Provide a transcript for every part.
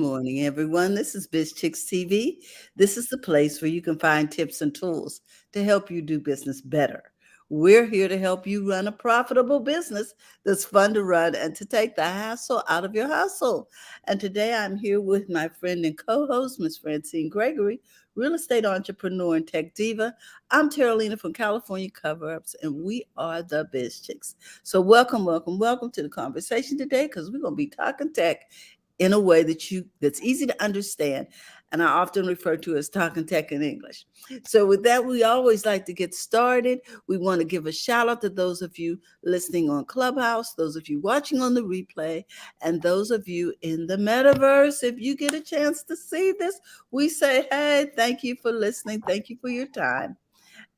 morning, everyone. This is BiChicks TV. This is the place where you can find tips and tools to help you do business better. We're here to help you run a profitable business that's fun to run and to take the hassle out of your hustle. And today I'm here with my friend and co-host, Miss Francine Gregory, real estate entrepreneur and tech diva. I'm Terralina from California Cover-Ups, and we are the BiChicks. So welcome to the conversation today, because we're going to be talking tech in a way that's easy to understand, and I often refer to as talking tech in English. So with that, we always like to get started. We want to give a shout out to those of you listening on Clubhouse, those of you watching on the replay, and those of you in the metaverse. If you get a chance to see this, we say, hey, thank you for listening. Thank you for your time.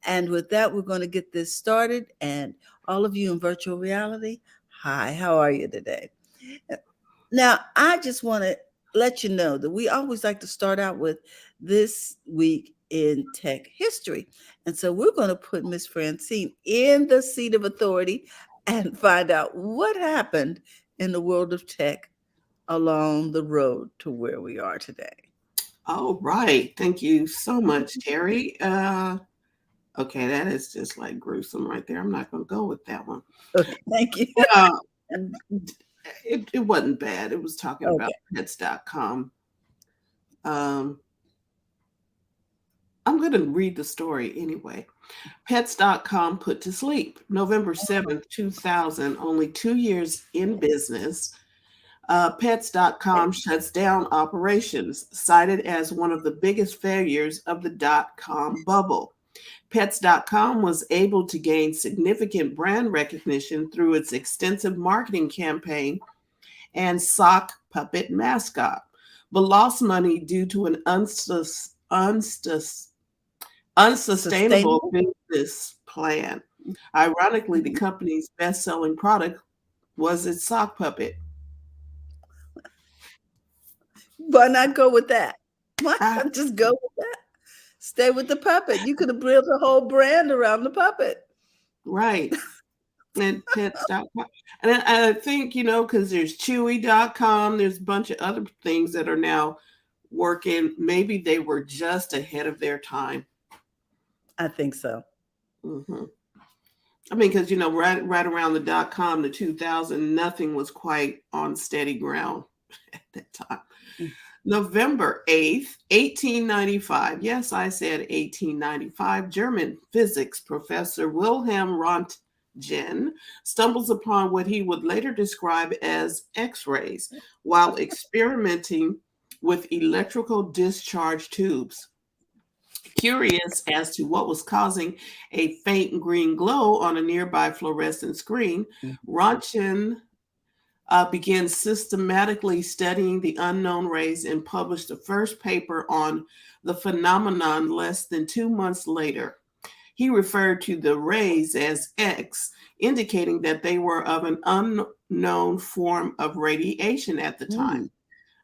And with that, we're going to get this started. And all of you in virtual reality, hi, how are you today? Now, I just want to let you know that we always like to start out with this week in tech history. And so we're going to put Miss Francine in the seat of authority and find out what happened in the world of tech along the road to where we are today. All right. Thank you so much, Terry. Okay, that is just like gruesome right there. I'm not going to go with that one. Okay, thank you. It wasn't bad. It was talking about pets.com. I'm going to read the story anyway. Pets.com put to sleep. November 7th, 2000, only 2 years in business. Pets.com shuts down operations, cited as one of the biggest failures of the dot-com bubble. Pets.com was able to gain significant brand recognition through its extensive marketing campaign and sock puppet mascot, but lost money due to an unsustainable business plan. Ironically, the company's best-selling product was its sock puppet. Why not go with that? Why not just go with that? Stay with the puppet. You could have built a whole brand around the puppet. Right. And pets.com. And I think, because there's chewy.com, there's a bunch of other things that are now working. Maybe they were just ahead of their time. I think so. Mm-hmm. I mean, because, right around the dot-com, the 2000, nothing was quite on steady ground at that time. Mm-hmm. November 8th, 1895. Yes, I said 1895. German physics professor Wilhelm Röntgen stumbles upon what he would later describe as X-rays while experimenting with electrical discharge tubes. Curious as to what was causing a faint green glow on a nearby fluorescent screen, Röntgen began systematically studying the unknown rays and published the first paper on the phenomenon less than 2 months later. He referred to the rays as X, indicating that they were of an unknown form of radiation at the time.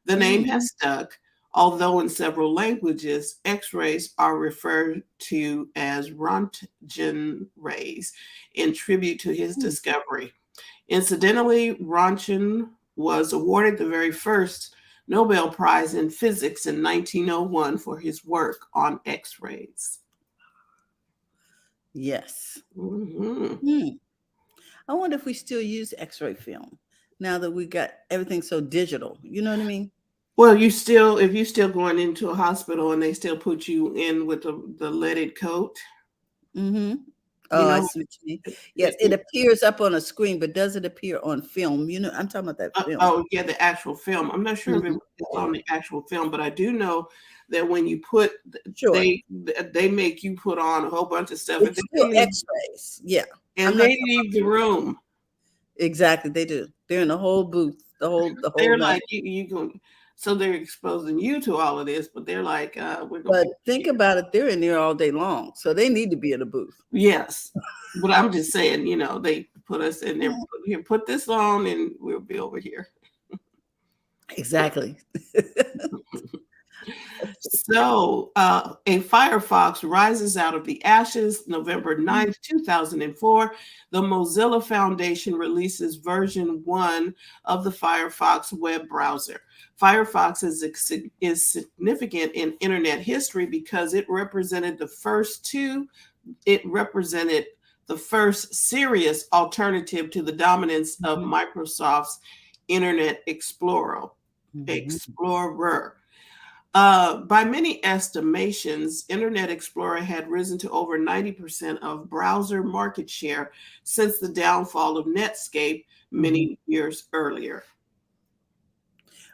The name has stuck, although in several languages, X-rays are referred to as Röntgen rays in tribute to his discovery. Incidentally, Röntgen was awarded the very first Nobel Prize in Physics in 1901 for his work on X-rays. Yes. Mm-hmm. I wonder if we still use X-ray film now that we got everything so digital. You know what I mean? Well, if you're still going into a hospital and they still put you in with the leaded coat. Mm-hmm. Oh, I see what you mean. Yes, it appears up on a screen, but does it appear on film? I'm talking about that film. Oh, yeah, the actual film. I'm not sure if it's on the actual film, but I do know that when you put, they make you put on a whole bunch of stuff. It's still X-rays, yeah. And they leave the room. Exactly, they do. They're in the whole booth, the whole. They're like you going. So they're exposing you to all of this, but they're like, we're going. But think about it, they're in there all day long, so they need to be in a booth. Yes, but I'm just saying, they put us in there. Here, put this on, and we'll be over here. Exactly. So, a Firefox rises out of the ashes. November 9th, 2004, the Mozilla Foundation releases version 1 of the Firefox web browser. Firefox is significant in internet history because it represented the first serious alternative to the dominance of Mhm. Microsoft's Internet Explorer. Mhm. Explorer. By many estimations, Internet Explorer had risen to over 90% of browser market share since the downfall of Netscape Mhm. many years earlier.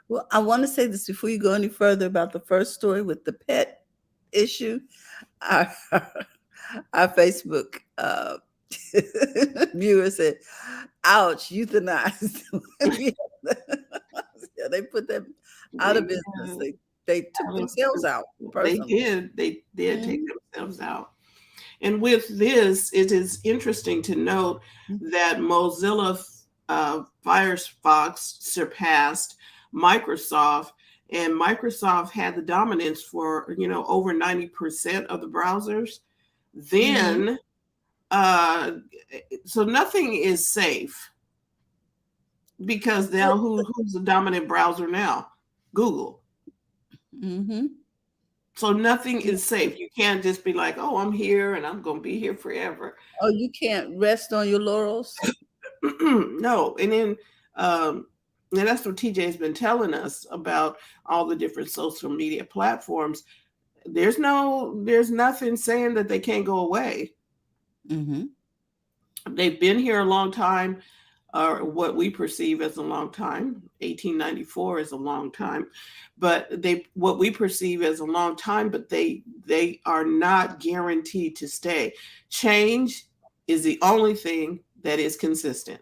Well, I want to say this before you go any further about the first story with the pet issue. Our, our Facebook viewer said, "Ouch, euthanized." Yeah, they put them out They, of business. They took themselves out they personally. did. They did take Mhm. themselves out. And with this, it is interesting to note that Mozilla Firefox surpassed Microsoft, and Microsoft had the dominance for over 90% of the browsers. Mhm. Then, uh, so nothing is safe because now who's the dominant browser now? Google. Mhm. So nothing Yeah. is safe. You can't just be like, oh, I'm here and I'm going to be here forever. Oh, you can't rest on your laurels? No, and then and that's what TJ has been telling us about all the different social media platforms. There's nothing saying that they can't go away. Mhm. They've been here a long time, or what we perceive as a long time. 1894 is a long time, but they what we perceive as a long time, but they are not guaranteed to stay. Change is the only thing that is consistent.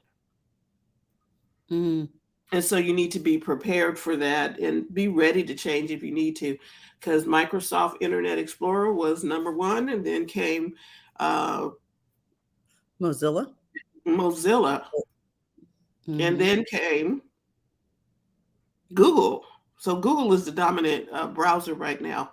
Mhm. And so you need to be prepared for that and be ready to change if you need to. Because Microsoft Internet Explorer was number one, and then came uh, Mozilla? Mozilla, and Mhm. then came Google. So Google is the dominant browser right now.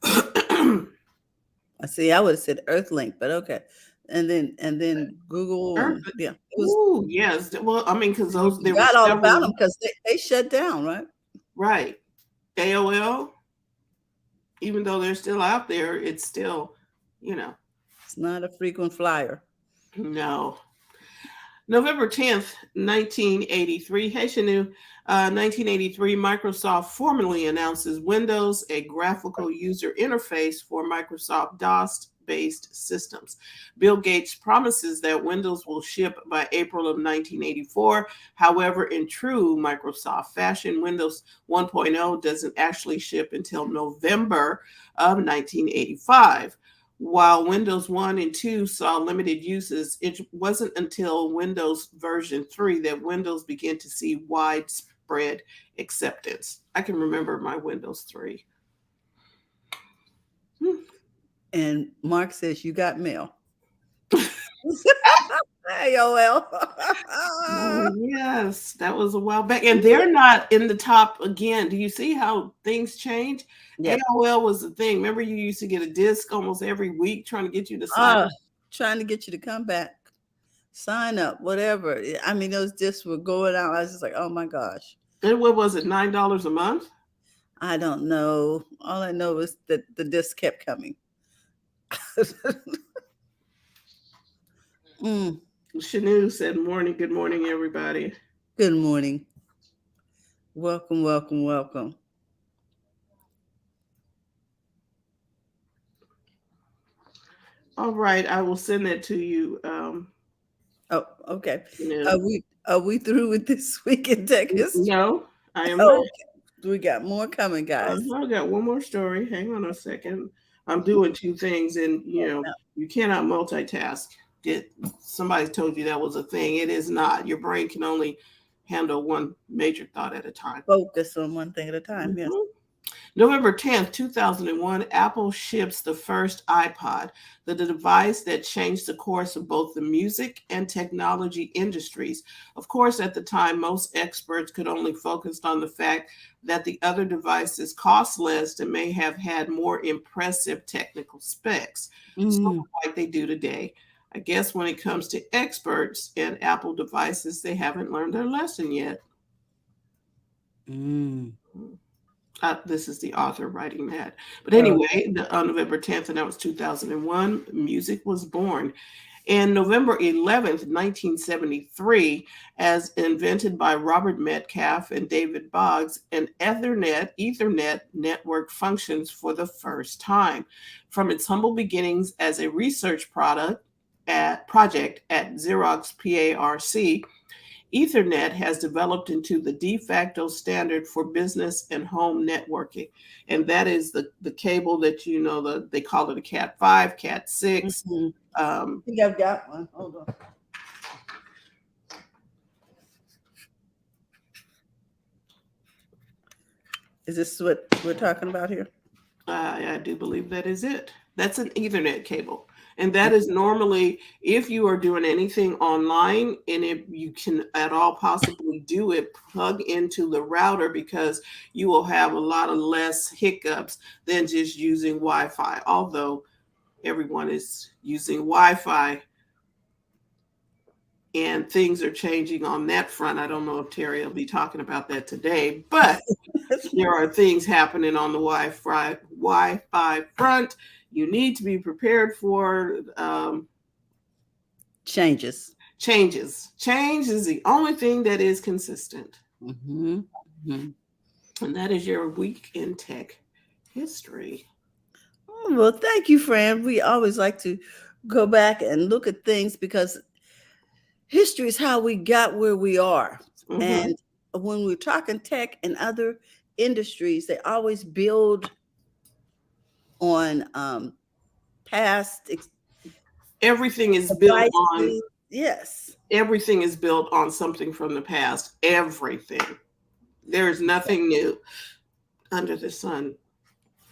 I see. I would have said Earthlink, but okay. And then Google Earth, and yeah, it was. ooh, yes. Well, I mean, because You there were forgot all about several, them because they shut down, right? right? AOL, even though they're still out there, it's still, you know, It's not a frequent flyer. no. November 10th, 1983. Hey, Shanu. 1983, Microsoft formally announces Windows, a graphical user interface for Microsoft DOS-based systems. Bill Gates promises that Windows will ship by April of 1984. However, in true Microsoft fashion, Windows 1.0 doesn't actually ship until November of 1985. While Windows 1 and 2 saw limited uses, it wasn't until Windows version 3 that Windows began to see widespread acceptance. I can remember my Windows 3. And Mark says you got mail. Hey, OL. Yes, that was a while back. And they're not in the top again. Do you see how things change? Yeah. AOL was the thing. Remember, you used to get a disc almost every week trying to get you to sign Uh, up? trying to get you to come back, sign up, whatever. I mean, those discs were going out. I was just like, oh my gosh. And what was it, $9 a month? I don't know. All I know is that the disc kept coming. Mm, Shanu said, morning, good morning, everybody. good morning. Welcome, welcome, welcome. All right, I will send that to you. Oh, okay. No, Are we through with this week in tech history? no, I am not. Oh, we got more coming, guys. I got one more story. Hang on a second. I'm doing two things, and you cannot multitask. Get somebody told you that was a thing. It is not. Your brain can only handle one major thought at a time. Focus on one thing at a time. Yes. Mhm. November 10th, 2001, Apple ships the first iPod, the device that changed the course of both the music and technology industries. Of course, at the time, most experts could only focus on the fact that the other devices cost less and may have had more impressive technical specs, sort Mm, of like they do today. I guess when it comes to experts in Apple devices, they haven't learned their lesson yet. mm. This is the author writing that. But Oh, anyway, on November 10th, and that was 2001, music was born. And November 11th, 1973, as invented by Robert Metcalfe and David Boggs, an Ethernet network functions for the first time. From its humble beginnings as a research project at Xerox PARC, Ethernet has developed into the de facto standard for business and home networking. And that is the cable that they call it a Cat 5, Cat 6. mhm. Um, I think I've got one. Hold on. Is this what we're talking about here? I do believe that is it. That's an Ethernet cable. And that is normally, if you are doing anything online and if you can at all possibly do it, plug into the router because you will have a lot of less hiccups than just using Wi Fi. Although everyone is using Wi Fi and things are changing on that front. I don't know if Terry will be talking about that today, but there are things happening on the Wi-Fi front. You need to be prepared for Changes. changes. Change is the only thing that is consistent, Hmm. Hmm. and that is your week in tech history. Oh, well, thank you, Fran. We always like to go back and look at things because history is how we got where we are. Hmm. And when we're talking tech and other industries, they always build on past Everything is built on devices. Yes. everything is built on something from the past. Everything. There is nothing new under the sun.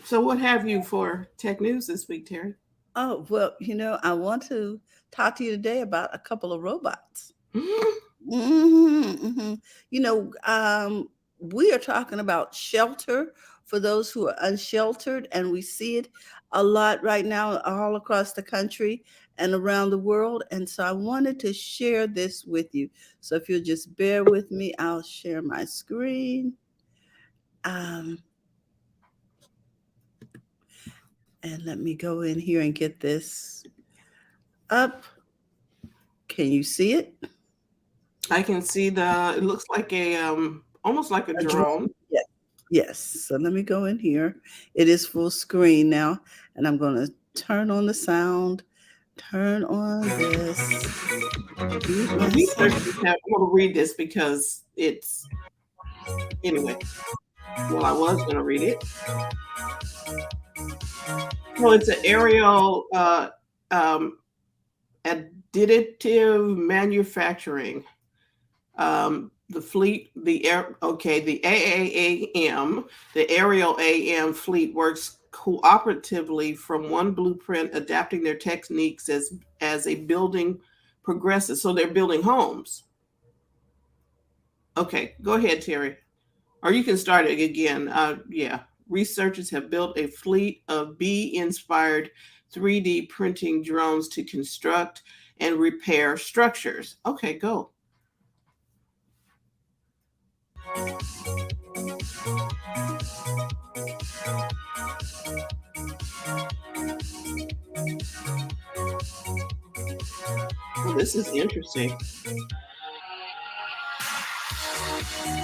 So, what have you for tech news this week, Terry? Oh, well, I want to talk to you today about a couple of robots. Hmm. Hmm. You know, we are talking about shelter for those who are unsheltered, and we see it a lot right now all across the country and around the world. And so I wanted to share this with you. So if you'll just bear with me, I'll share my screen. Um, and let me go in here and get this up. Can you see it? I can see it looks like almost like a A drone? drone. Yes. Yes. So let me go in here. It is full screen now, and I'm going to turn on the sound, turn on this, mute The myself. researchers have, I want to read this because anyway, well, I was going to read it. Well, it's an aerial additive manufacturing. The fleet, the AAAM, the aerial AM fleet works cooperatively from one blueprint, adapting their techniques as a building progresses. So they're building homes. Okay, go ahead, Terry. Or you can start it again. Yeah. Researchers have built a fleet of bee inspired 3D printing drones to construct and repair structures. Okay, go. Well, this is interesting.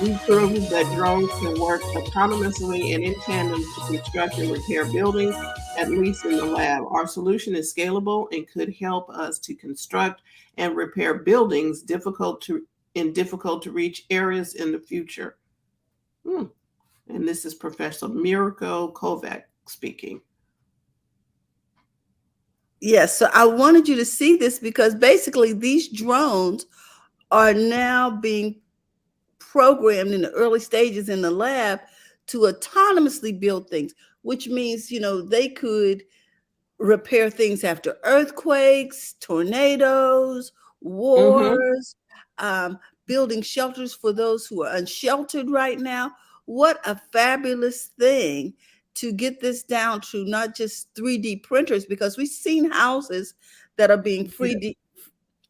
We proved that drones can work autonomously and in tandem to construct and repair buildings, at least in the lab. Our solution is scalable and could help us to construct and repair buildings difficult to reach areas in the future. Hmm. And this is Professor Mirko Kovac speaking. Yes. So I wanted you to see this because basically these drones are now being programmed in the early stages in the lab to autonomously build things, which means, they could repair things after earthquakes, tornadoes, Mm-hmm. wars, um, building shelters for those who are unsheltered right now. What a fabulous thing to get this down to not just 3D printers, because we've seen houses that are being Yeah.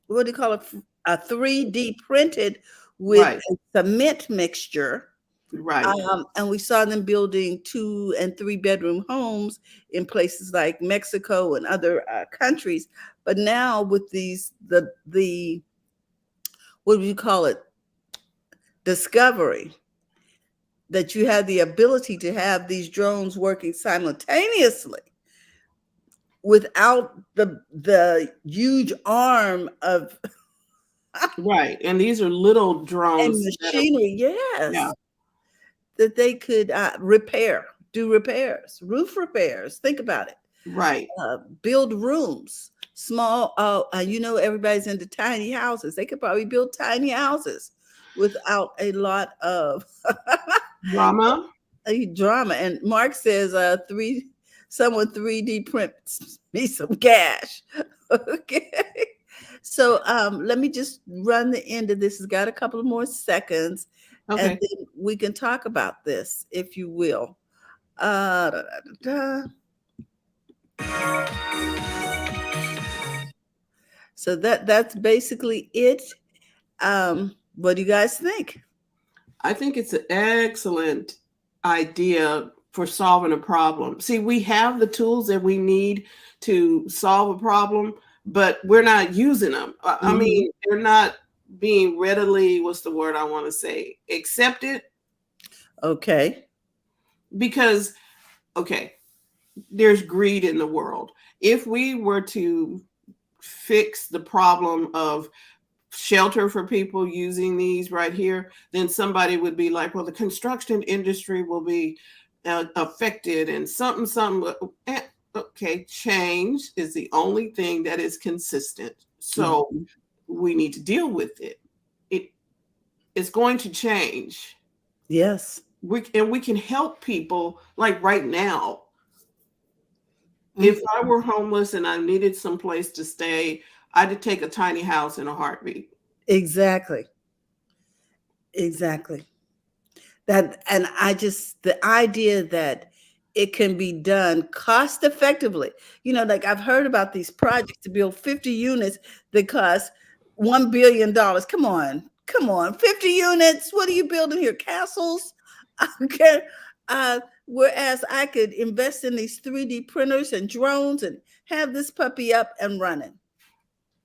what do you call it? A 3D printed with Right. a cement mixture. Right. And we saw them building 2 and 3 bedroom homes in places like Mexico and other countries. But now with the what do you call it? Discovery that you have the ability to have these drones working simultaneously without the huge arm of Right. And these are little and drones that are, machinery. yeah. Yes, that they could do repairs, roof repairs. Think about it. Right. Build rooms, small. Everybody's into tiny houses. They could probably build tiny houses without a lot of Drama. drama. And Mark says, someone 3D prints me some cash. Okay. So let me just run the end of this. It's got a couple of more seconds, and Okay. then we can talk about this, if you will. Da, da, da, da. So that's basically it. What do you guys think? I think it's an excellent idea for solving a problem. See, we have the tools that we need to solve a problem, but we're not using them. I Mhm. mean, they're not being readily, what's the word I want to say, accepted Okay. because, okay, there's greed in the world. If we were to fix the problem of shelter for people using these right here, then somebody would be like, well, the construction industry will be affected and something, something. Okay, change is the only thing that is consistent. So Mhm. we need to deal with it. It is going to change. Yes. We can help people like right now. If Mhm. I were homeless and I needed some place to stay, I'd take a tiny house in a heartbeat. Exactly. Exactly. That, and the idea that it can be done cost effectively. Like I've heard about these projects to build 50 units that cost $1 billion. Come on, come on, 50 units. What are you building here? Castles? Okay. Whereas I could invest in these 3D printers and drones and have this puppy up and running.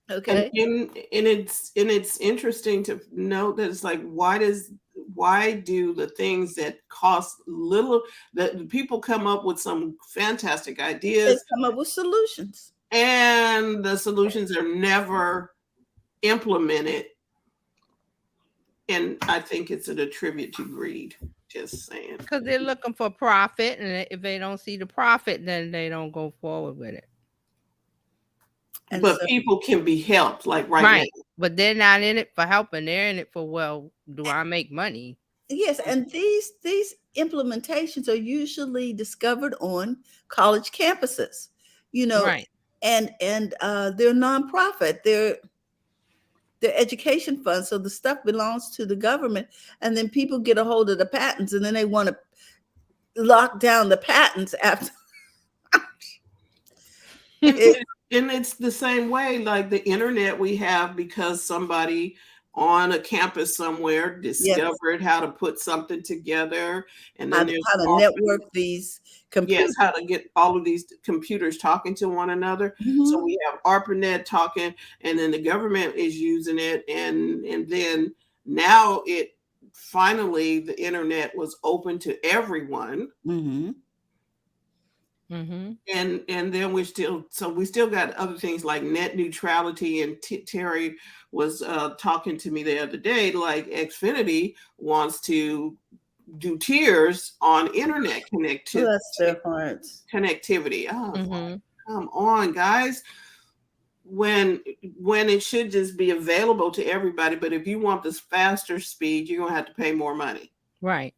And Okay. it's interesting to note that it's like why do the things that cost little that people come up with some fantastic They ideas come up with solutions. and the solutions are never implemented, and I think it's an attribute to greed. Just saying. Because they're looking for profit, and if they don't see the profit, then they don't go forward with it. And But so, people can be helped like right now. Right. But they're not in it for helping. They're in it for, well, do I make money? yes, and these implementations are usually discovered on college campuses, you know, Right. and they're nonprofit. They're education funds, so the stuff belongs to the government, and then people get a hold of the patents, and then they want to lock down the patents after. And, It, and it's the same way, like the internet we have because somebody on a campus somewhere yes, discovered how to put something together. And then there's how to often, network these yes, computers. how to get all of these computers talking to one another. So Mhm. we have ARPANET talking, and then the government is using it. And then now it finally, the internet was open to everyone. Mhm. Mm-hmm. And then we still got other things like net neutrality, and Terry was talking to me the other day, like Xfinity wants to do tiers on internet Bless their hearts. connectivity. I was like, Mm-hmm. come on, guys, when it should just be available to everybody, but if you want this faster speed, you're gonna have to pay more money. Right.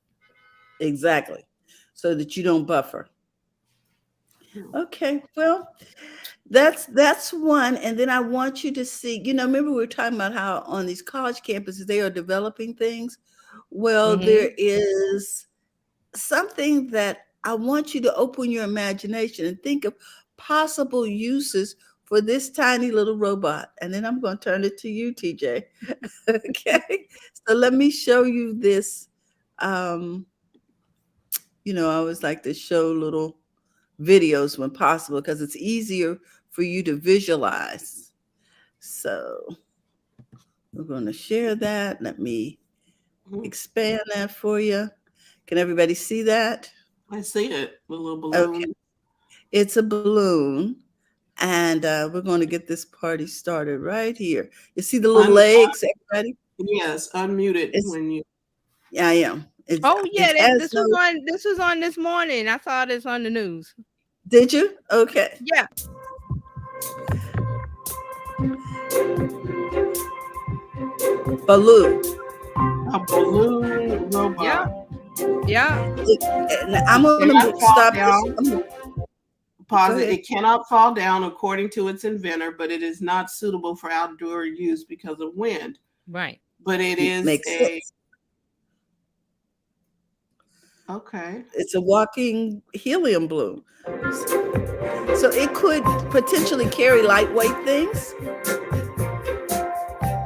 Exactly. so that you don't buffer. Hmm. Okay, well, that's one. And then I want you to see, remember we were talking about how on these college campuses they are developing things. Well, Mm-hmm. there is something that I want you to open your imagination and think of possible uses for this tiny little robot. And then I'm going to turn it to you, TJ. Okay. So let me show you this. Um, I always like to show little videos when possible because it's easier for you to visualize. So we're going to share that. Let me Hmm. expand that for you. Can everybody see that? I see it. The little Okay. balloon. It's a balloon. And we're going to get this party started right here. You see the little Un- legs, everybody? yes, unmuted It's when you. Yeah, I am. Oh yeah, It has this no. was on. This was on this morning. I saw this on the news. Did you? Okay. Yeah, Baloo. A balloon yeah, robot. yeah. And I'm going Cannot to fall stop this. down. Go Pause it. ahead. It cannot fall down according to its inventor, but it is not suitable for outdoor use because of wind. Right. But it is Makes a sense. okay. It's a walking helium balloon. So it could potentially carry lightweight things.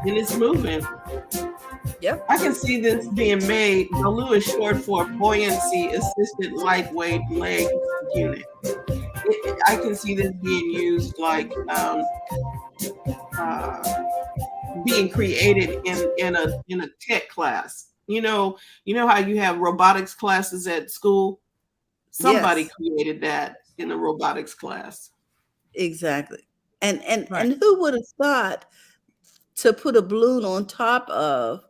And it's moving. Yep. I can see this being made. Baloo is short for buoyancy assisted lightweight leg unit. I can see this being used like uh, being created in a tech class. You know how you have robotics classes at school. Somebody Yes, created that in a robotics class. exactly. And and Right. and who would have thought to put a balloon on top of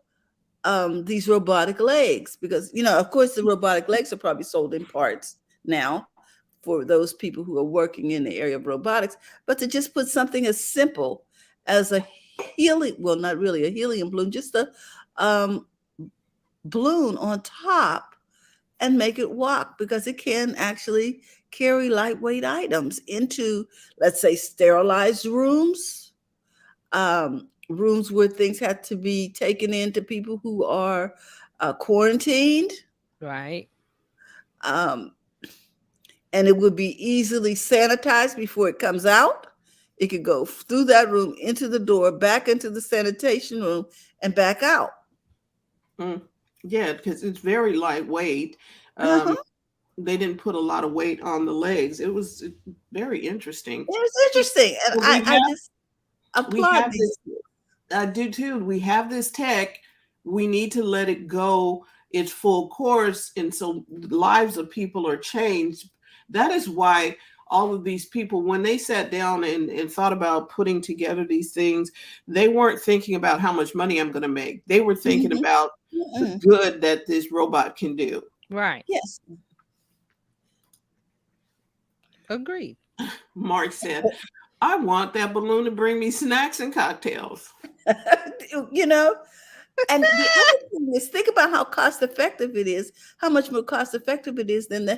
these robotic legs? Because of course, the robotic legs are probably sold in parts now for those people who are working in the area of robotics. But to just put something as simple as a helium, well, not really a helium balloon, just a um, balloon on top and make it walk because it can actually carry lightweight items into, let's say, sterilized rooms, rooms where things had to be taken into people who are quarantined, Right. um, and it would be easily sanitized before it comes out. It could go through that room, into the door, back into the sanitation room, and back out. Mm. Yeah, because it's very lightweight. Um, Uh-huh. they didn't put a lot of weight on the legs. It was very interesting. It's interesting, and So I just we applaud have these. this. I do too. We have this tech. We need to let it go its full course, and so lives of people are changed. That is why all of these people, when they sat down and thought about putting together these things, they weren't thinking about how much money I'm going to make. They were thinking Mhm. about the Mhm. good that this robot can do. Right. Yes. Mark Agreed. said, I want that balloon to bring me snacks and cocktails. you know, and the other thing is, think about how cost effective it is, how much more cost effective it is than the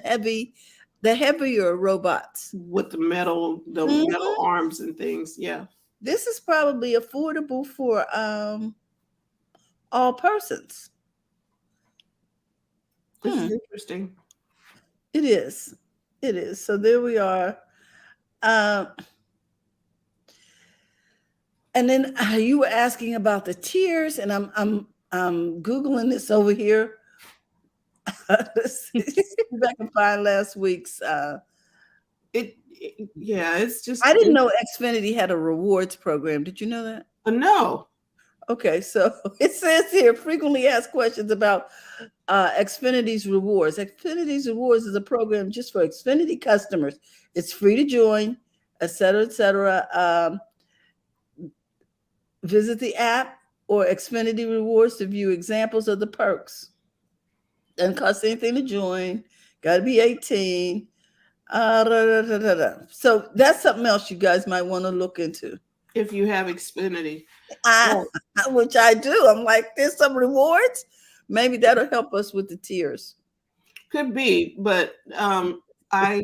heavier robots. With the metal Mhm. arms and things. Yeah. This is probably affordable for all persons. This is Hmm. interesting. It is. It is. So there we are. Um, and then you were asking about the tiers, and I'm googling this over here. Let's see if I can find last week's. Yeah, it's I just didn't know Xfinity had a rewards program. Did you know that? no. Okay, so it says here frequently asked questions about Xfinity's rewards. Xfinity's rewards is a program just for Xfinity customers. It's free to join, et cetera, et cetera. Visit the app or Xfinity Rewards to view examples of the perks. Doesn't cost anything to join. Got to be 18. Da, da, da, da. So that's something else you guys might want to look into. If you have Xfinity. I, Oh, which I do. I'm like, there's some rewards. Maybe that'll help us with the tiers. Could be, but I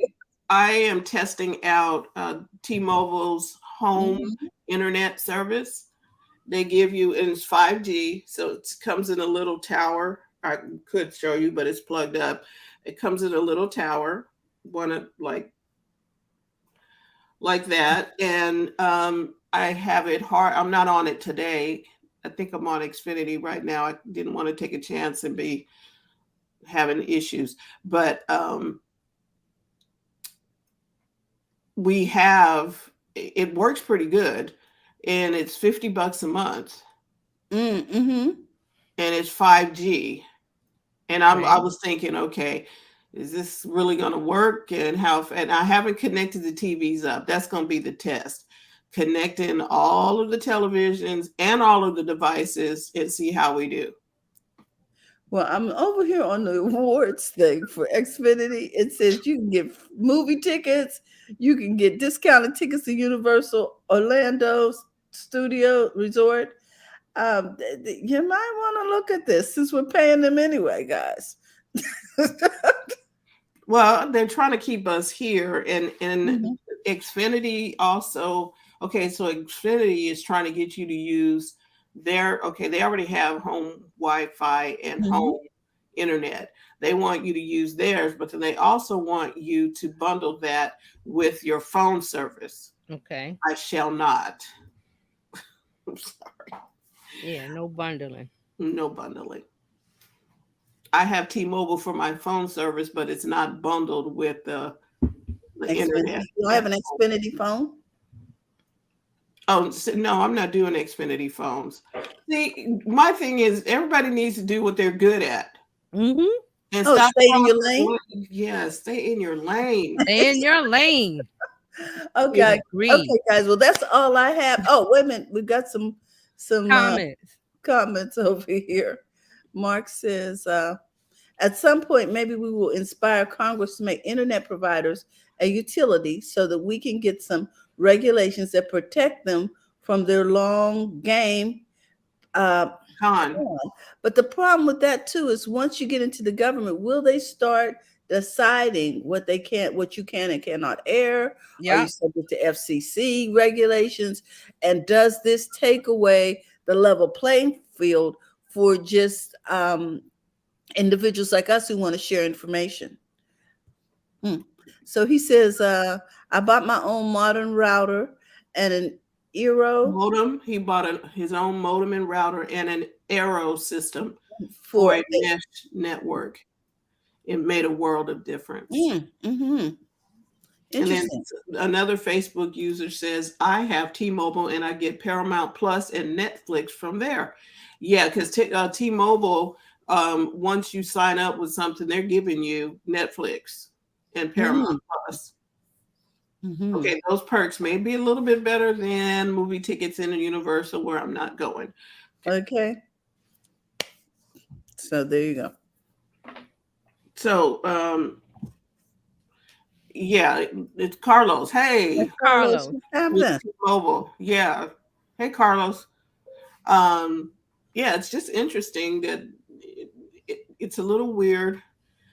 I am testing out T-Mobile's home Mhm. internet service. They give you, and it's 5G, so it comes in a little tower. I could show you, but it's plugged up. It comes in a little tower, one of like that, and I have it hard. I'm not on it today. I think I'm on Xfinity right now. I didn't want to take a chance and be having issues, but we have it works pretty good, and it's $50 a month, Mm-hmm. and it's 5G. And I Okay. was thinking, okay, is this really going to work? And and I haven't connected the TVs up. That's going to be the test. Connecting all of the televisions and all of the devices and see how we do. Well, I'm over here on the awards thing for Xfinity. It says you can get movie tickets, you can get discounted tickets to Universal Orlando Studio Resort. You might want to look at this since we're paying them anyway, guys. Well, they're trying to keep us here, and Mhm. Xfinity also. Okay, so Xfinity is trying to get you to use their. Okay, they already have home Wi-Fi and Mhm. home internet. They want you to use theirs, but then they also want you to bundle that with your phone service. Okay. I shall not. I'm sorry, Yeah, no bundling. no bundling. I have T-Mobile for my phone service, but it's not bundled with the Xfinity. internet. You don't have an Xfinity phone? Oh no, I'm not doing Xfinity phones. See, my thing is everybody needs to do what they're good at Mm-hmm. and Oh, stop stay in your lane? crossing. Yeah, stay in your lane. Stay in your lane. Okay. Agreed. Okay, guys. Well, that's all I have. Oh, wait a minute. We've got some Comments. comments over here. Mark says, at some point, maybe we will inspire Congress to make internet providers a utility so that we can get some regulations that protect them from their long game uh, Con. on. But the problem with that too is once you get into the government, will they start deciding what you can and cannot air? Are you Yep. subject to FCC regulations? And does this take away the level playing field for just individuals like us who want to share information? Hmm. So he says, I bought my own modern router and an Eero Modem. He bought his own modem and router and an Arrow system for for a mesh network. It made a world of difference. mm-hmm. And then Interesting. another Facebook user says, I have T-Mobile and I get Paramount Plus and Netflix from there. Yeah, because T-Mobile, once you sign up with something, they're giving you Netflix and Paramount Mm-hmm. Plus. Mm-hmm. Okay, those perks may be a little bit better than movie tickets in a Universal where I'm not going. Okay. So there you go. So, yeah, it's Carlos. Hey, Hey, Carlos, Carlos. what's with happening? T-Mobile. Yeah. Hey, Carlos. Um, yeah, it's just interesting that it's a little weird,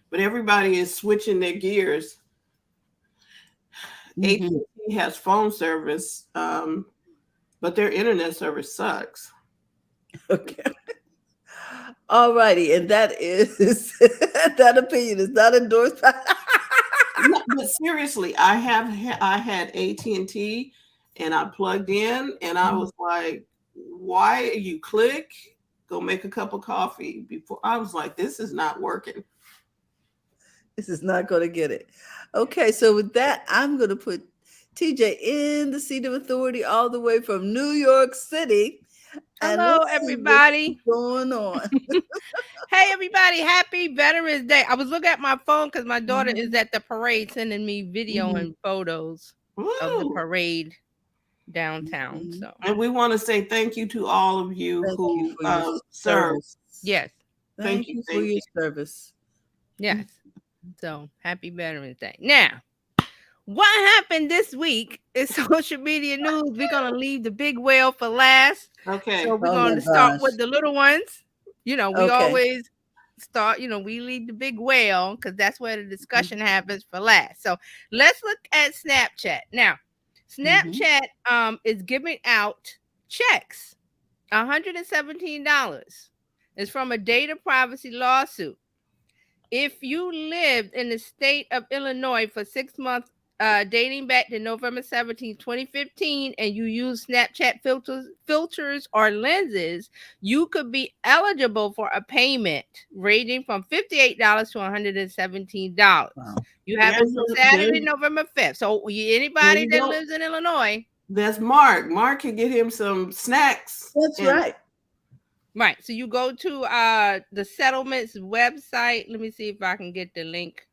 but everybody is switching their gears. Mm-hmm. AT&T has phone service, but their internet service sucks. Okay. All righty. And that is that opinion is not endorsed by No, but seriously, I had AT&T and I plugged in and I was like, why you click, go make a cup of coffee before I was like, this is not working. this is not going to get it. Okay, so with that, I'm going to put TJ in the seat of authority all the way from New York City. And Hello, let's see what's everybody. going on. Hey, everybody. Happy Veterans Day. I was looking at my phone because my daughter is Mhm. at the parade sending me video Mhm. and photos of the Woo! parade downtown. Mhm. So, And we want to say thank you to all of you Thank you who for your serve. service. yes. Thank Thank you, you for thank your you. service. Yes. So, happy Veterans Day. Now, what happened this week is social media news. We're going to leave the big whale for last. Okay. So, we're Oh going my to start gosh. with the little ones. You know, we Okay. always start, we leave the big whale because that's where the discussion happens for last. So let's look at Snapchat. Now, Snapchat is giving out checks, $117. It's from a data privacy lawsuit. If you lived in the state of Illinois for 6 months, dating back to November 17, 2015, and you use Snapchat filters or lenses, you could be eligible for a payment ranging from $58 to $117. Wow. You have until Saturday, November 5th. So anybody that lives in Illinois. That's Mark. Mark can get him some snacks. That's right. Right. So you go to the settlements website. Let me see if I can get the link.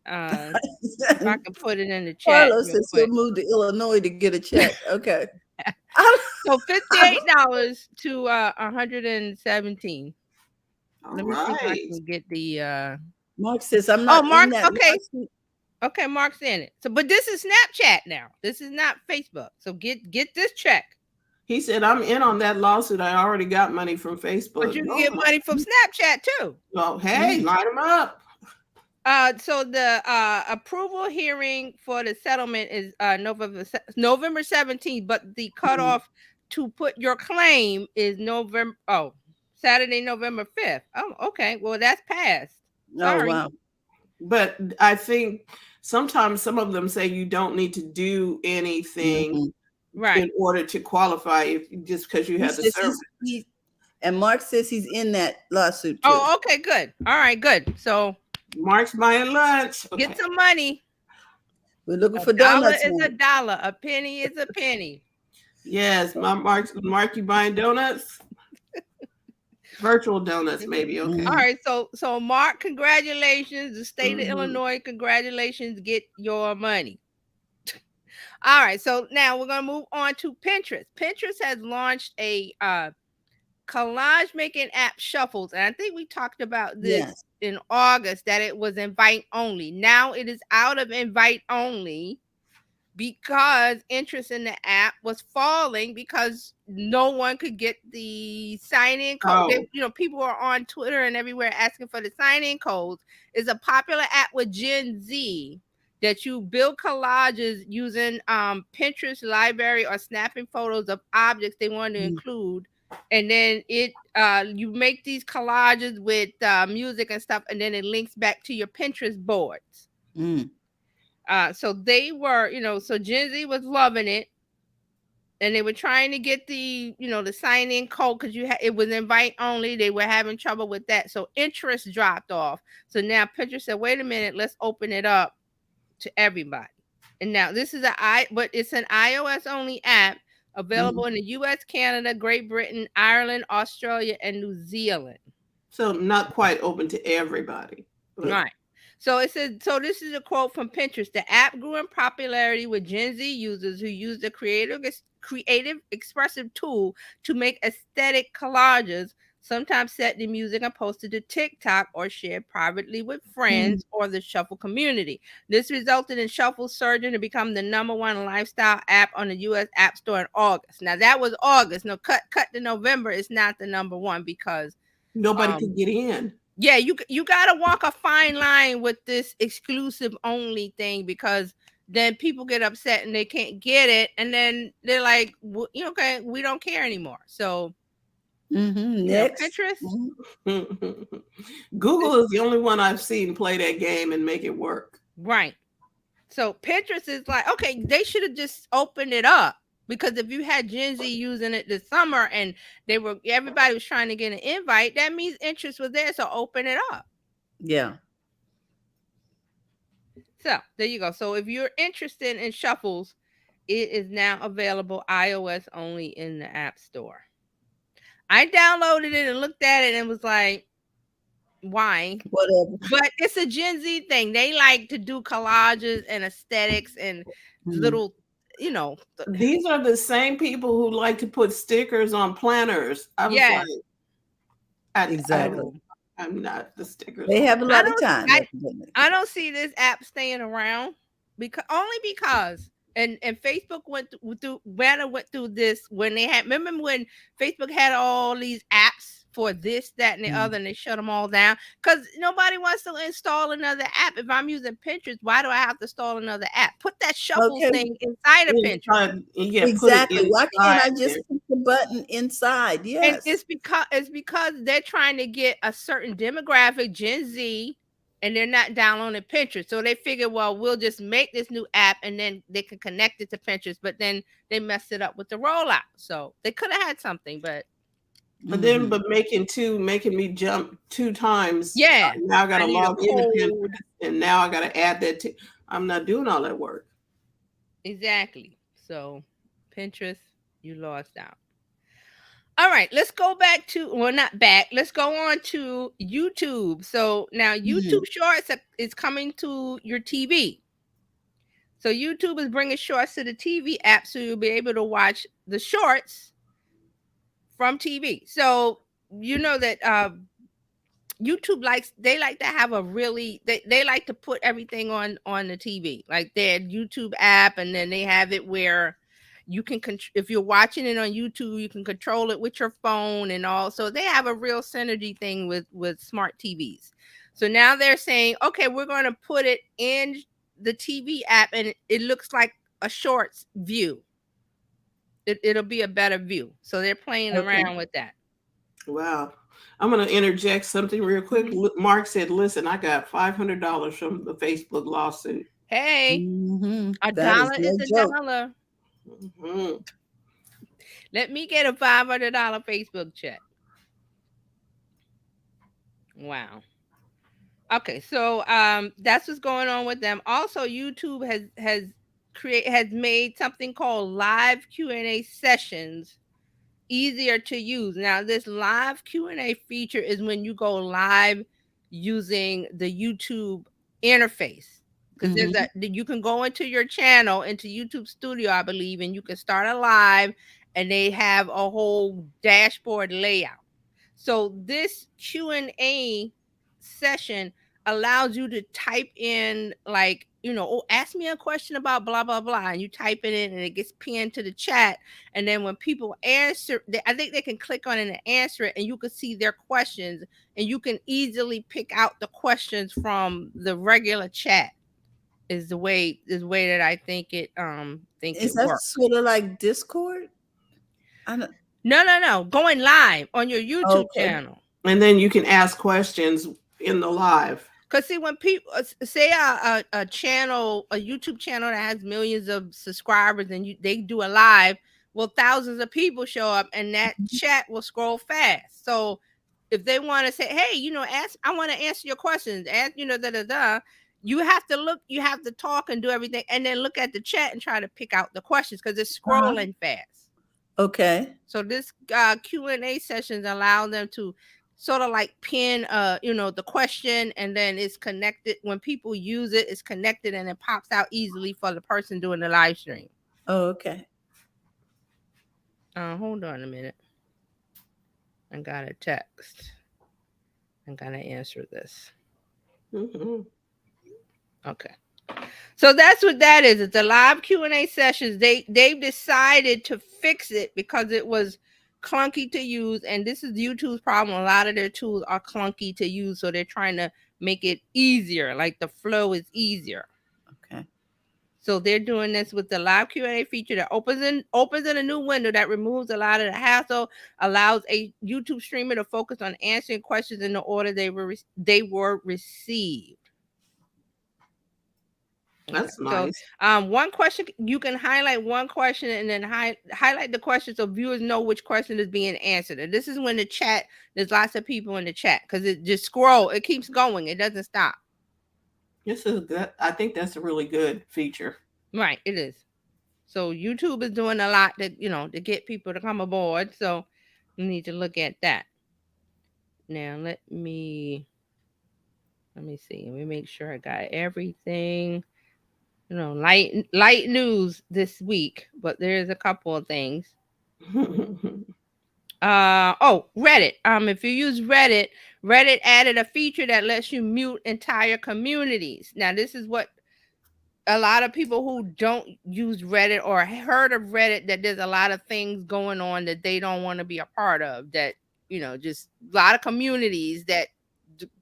If I can put it in the chat. Carlos says he'll move to Illinois to get a check. Okay. So $58 to $117. Let me see if I can get the Mark says I'm not. Oh, Mark, okay. Okay, Mark's in it. So but this is Snapchat now. This is not Facebook. So get this check. He said, I'm in on that lawsuit. I already got money from Facebook. But you can get money from Snapchat too. Well, hey, line them up. So the approval hearing for the settlement is November 17th, but the cutoff to put your claim is Saturday, November 5th. Oh, okay. Well, that's passed. Sorry. Oh, wow. But I think sometimes some of them say you don't need to do anything in order to qualify just because you have the service. And Mark says he's in that lawsuit too. Oh, okay, good. All right, good. So Mark's buying lunch. Okay. Get some money. We're looking for donuts. $1 is a dollar. A penny is a penny. Yes, Mark, you buying donuts? Virtual donuts, maybe. Okay. All right. So Mark, congratulations. The state of Illinois, congratulations. Get your money. All right. So now we're gonna move on to Pinterest. Pinterest has launched a collage making app, Shuffles, and I think we talked about this in August that it was invite only. Now it is out of invite only because interest in the app was falling because no one could get the sign-in code. People are on Twitter and everywhere asking for the sign-in codes. It's a popular app with Gen Z that you build collages using Pinterest library or snapping photos of objects they want to include. And then you make these collages with music and stuff, and then it links back to your Pinterest boards. So they were, so Gen Z was loving it, and they were trying to get the, the sign-in code because it was invite only. They were having trouble with that, so interest dropped off. So now Pinterest said, "Wait a minute, let's open it up to everybody." And now this is but it's an iOS only app available in the U.S., Canada, Great Britain, Ireland, Australia, and New Zealand. So not quite open to everybody. Right. So it says, so this is a quote from Pinterest. The app grew in popularity with Gen Z users who use the creative expressive tool to make aesthetic collages, sometimes set to music and posted to TikTok or shared privately with friends or the Shuffle community. This resulted in Shuffle surging to become the #1 lifestyle app on the U.S. App Store in August. Now that was August. No, cut to November. It's not the #1 because nobody could get in. Yeah, you got to walk a fine line with this exclusive only thing because then people get upset and they can't get it, and then they're like, okay, we don't care anymore. So. Next. Pinterest. Google is the only one I've seen play that game and make it work. Right. So Pinterest is like, okay, they should have just opened it up, because if you had Gen Z using it this summer and everybody was trying to get an invite, that means interest was there. So open it up. Yeah. So there you go. So if you're interested in Shuffles, it is now available iOS only in the App Store. I downloaded it and looked at it and was like, why? Whatever. But it's a Gen Z thing. They like to do collages and aesthetics and little, These are the same people who like to put stickers on planners. I was like, exactly. I'm not the stickers. They have a lot of time. I don't see this app staying around because And Facebook went through this when they had, remember when Facebook had all these apps for this, that, and the other, and they shut them all down because nobody wants to install another app. If I'm using Pinterest, why do I have to install another app? Put that shuffle Okay, thing inside of Pinterest. Yeah, put it exactly. Why can't inside I there. just put the button inside? And Yes. it's because they're trying to get a certain demographic, Gen Z, and they're not downloading Pinterest. So they figure, well, we'll just make this new app and then they can connect it to Pinterest. But then they messed it up with the rollout. So they could have had something, but And then, Mhm. but making me jump 2 times. yeah, Now I got I to need a log into Pinterest, code. and now I got to add that. I'm not doing all that work. Exactly. So Pinterest, you lost out. All right, let's go back to, well, not back. Let's go on to YouTube. So now Mhm. YouTube Shorts is coming to your TV. So YouTube is bringing Shorts to the TV app, so you'll be able to watch the Shorts from TV. So you know that YouTube they like to have a really they like to put everything on the TV, like their YouTube app, and then they have it where you can if you're watching it on YouTube, you can control it with your phone and all. So they have a real synergy thing with smart TVs. So now they're saying, okay, we're going to put it in the TV app, and it looks like a Shorts view. It'll be a better view. So they're playing Okay. around with that. Wow. I'm going to interject something real quick. Mhm. Mark said, "Listen, I got $500 from the Facebook lawsuit." Hey, Mhm. a That is dollar is no a joke. dollar. Hmm. Let me get a $500 Facebook check. Wow. Okay, so that's what's going on with them. Also, YouTube has made something called live Q&A sessions easier to use. Now, this live Q&A feature is when you go live using the YouTube interface. Because Mhm. you can go into your channel, into YouTube Studio, I believe, and you can start a live, and they have a whole dashboard layout. So this Q&A session allows you to type in, like, oh, ask me a question about blah blah blah, and you type it in and it gets pinned to the chat. And then when people answer, I think they can click on it and answer it, and you can see their questions, and you can easily pick out the questions from the regular chat. Is the way that I think it Is that works. sort of like Discord? I don't, No, going live on your YouTube okay. channel. And then you can ask questions in the live. Because see, when people say a channel, a YouTube channel that has millions of subscribers, and they do a live, well, thousands of people show up, and that chat will scroll fast. So if they want to say, hey, I want to answer your questions, ask, da da da, you have to look, you have to talk and do everything, and then look at the chat and try to pick out the questions because it's Uh-huh. scrolling fast. Okay. So this Q&A sessions allow them to sort of like pin the question, and then it's connected. When people use it, it's connected and it pops out easily for the person doing the live stream. Oh, okay. Hold on a minute. I got a text. I gotta answer this. Hmm. Okay. So that's what that is. It's a live Q&A sessions. They've decided to fix it because it was clunky to use, and this is YouTube's problem. A lot of their tools are clunky to use, so they're trying to make it easier, like the flow is easier. Okay. So they're doing this with the live Q&A feature that opens in a new window that removes a lot of the hassle, allows a YouTube streamer to focus on answering questions in the order they were received. Okay. That's So, nice. one question, you can highlight one question and then highlight the question so viewers know which question is being answered. And this is when there's lots of people in the chat because it just it keeps going, it doesn't stop. This is good. I think that's a really good feature. Right, it is. So YouTube is doing a lot to get people to come aboard. So you need to look at that. Now let me see. Let me make sure I got everything. Light news this week, but there's a couple of things. Reddit. If you use Reddit added a feature that lets you mute entire communities. Now this is what a lot of people who don't use Reddit or heard of Reddit, that there's a lot of things going on that they don't want to be a part of, that, just a lot of communities that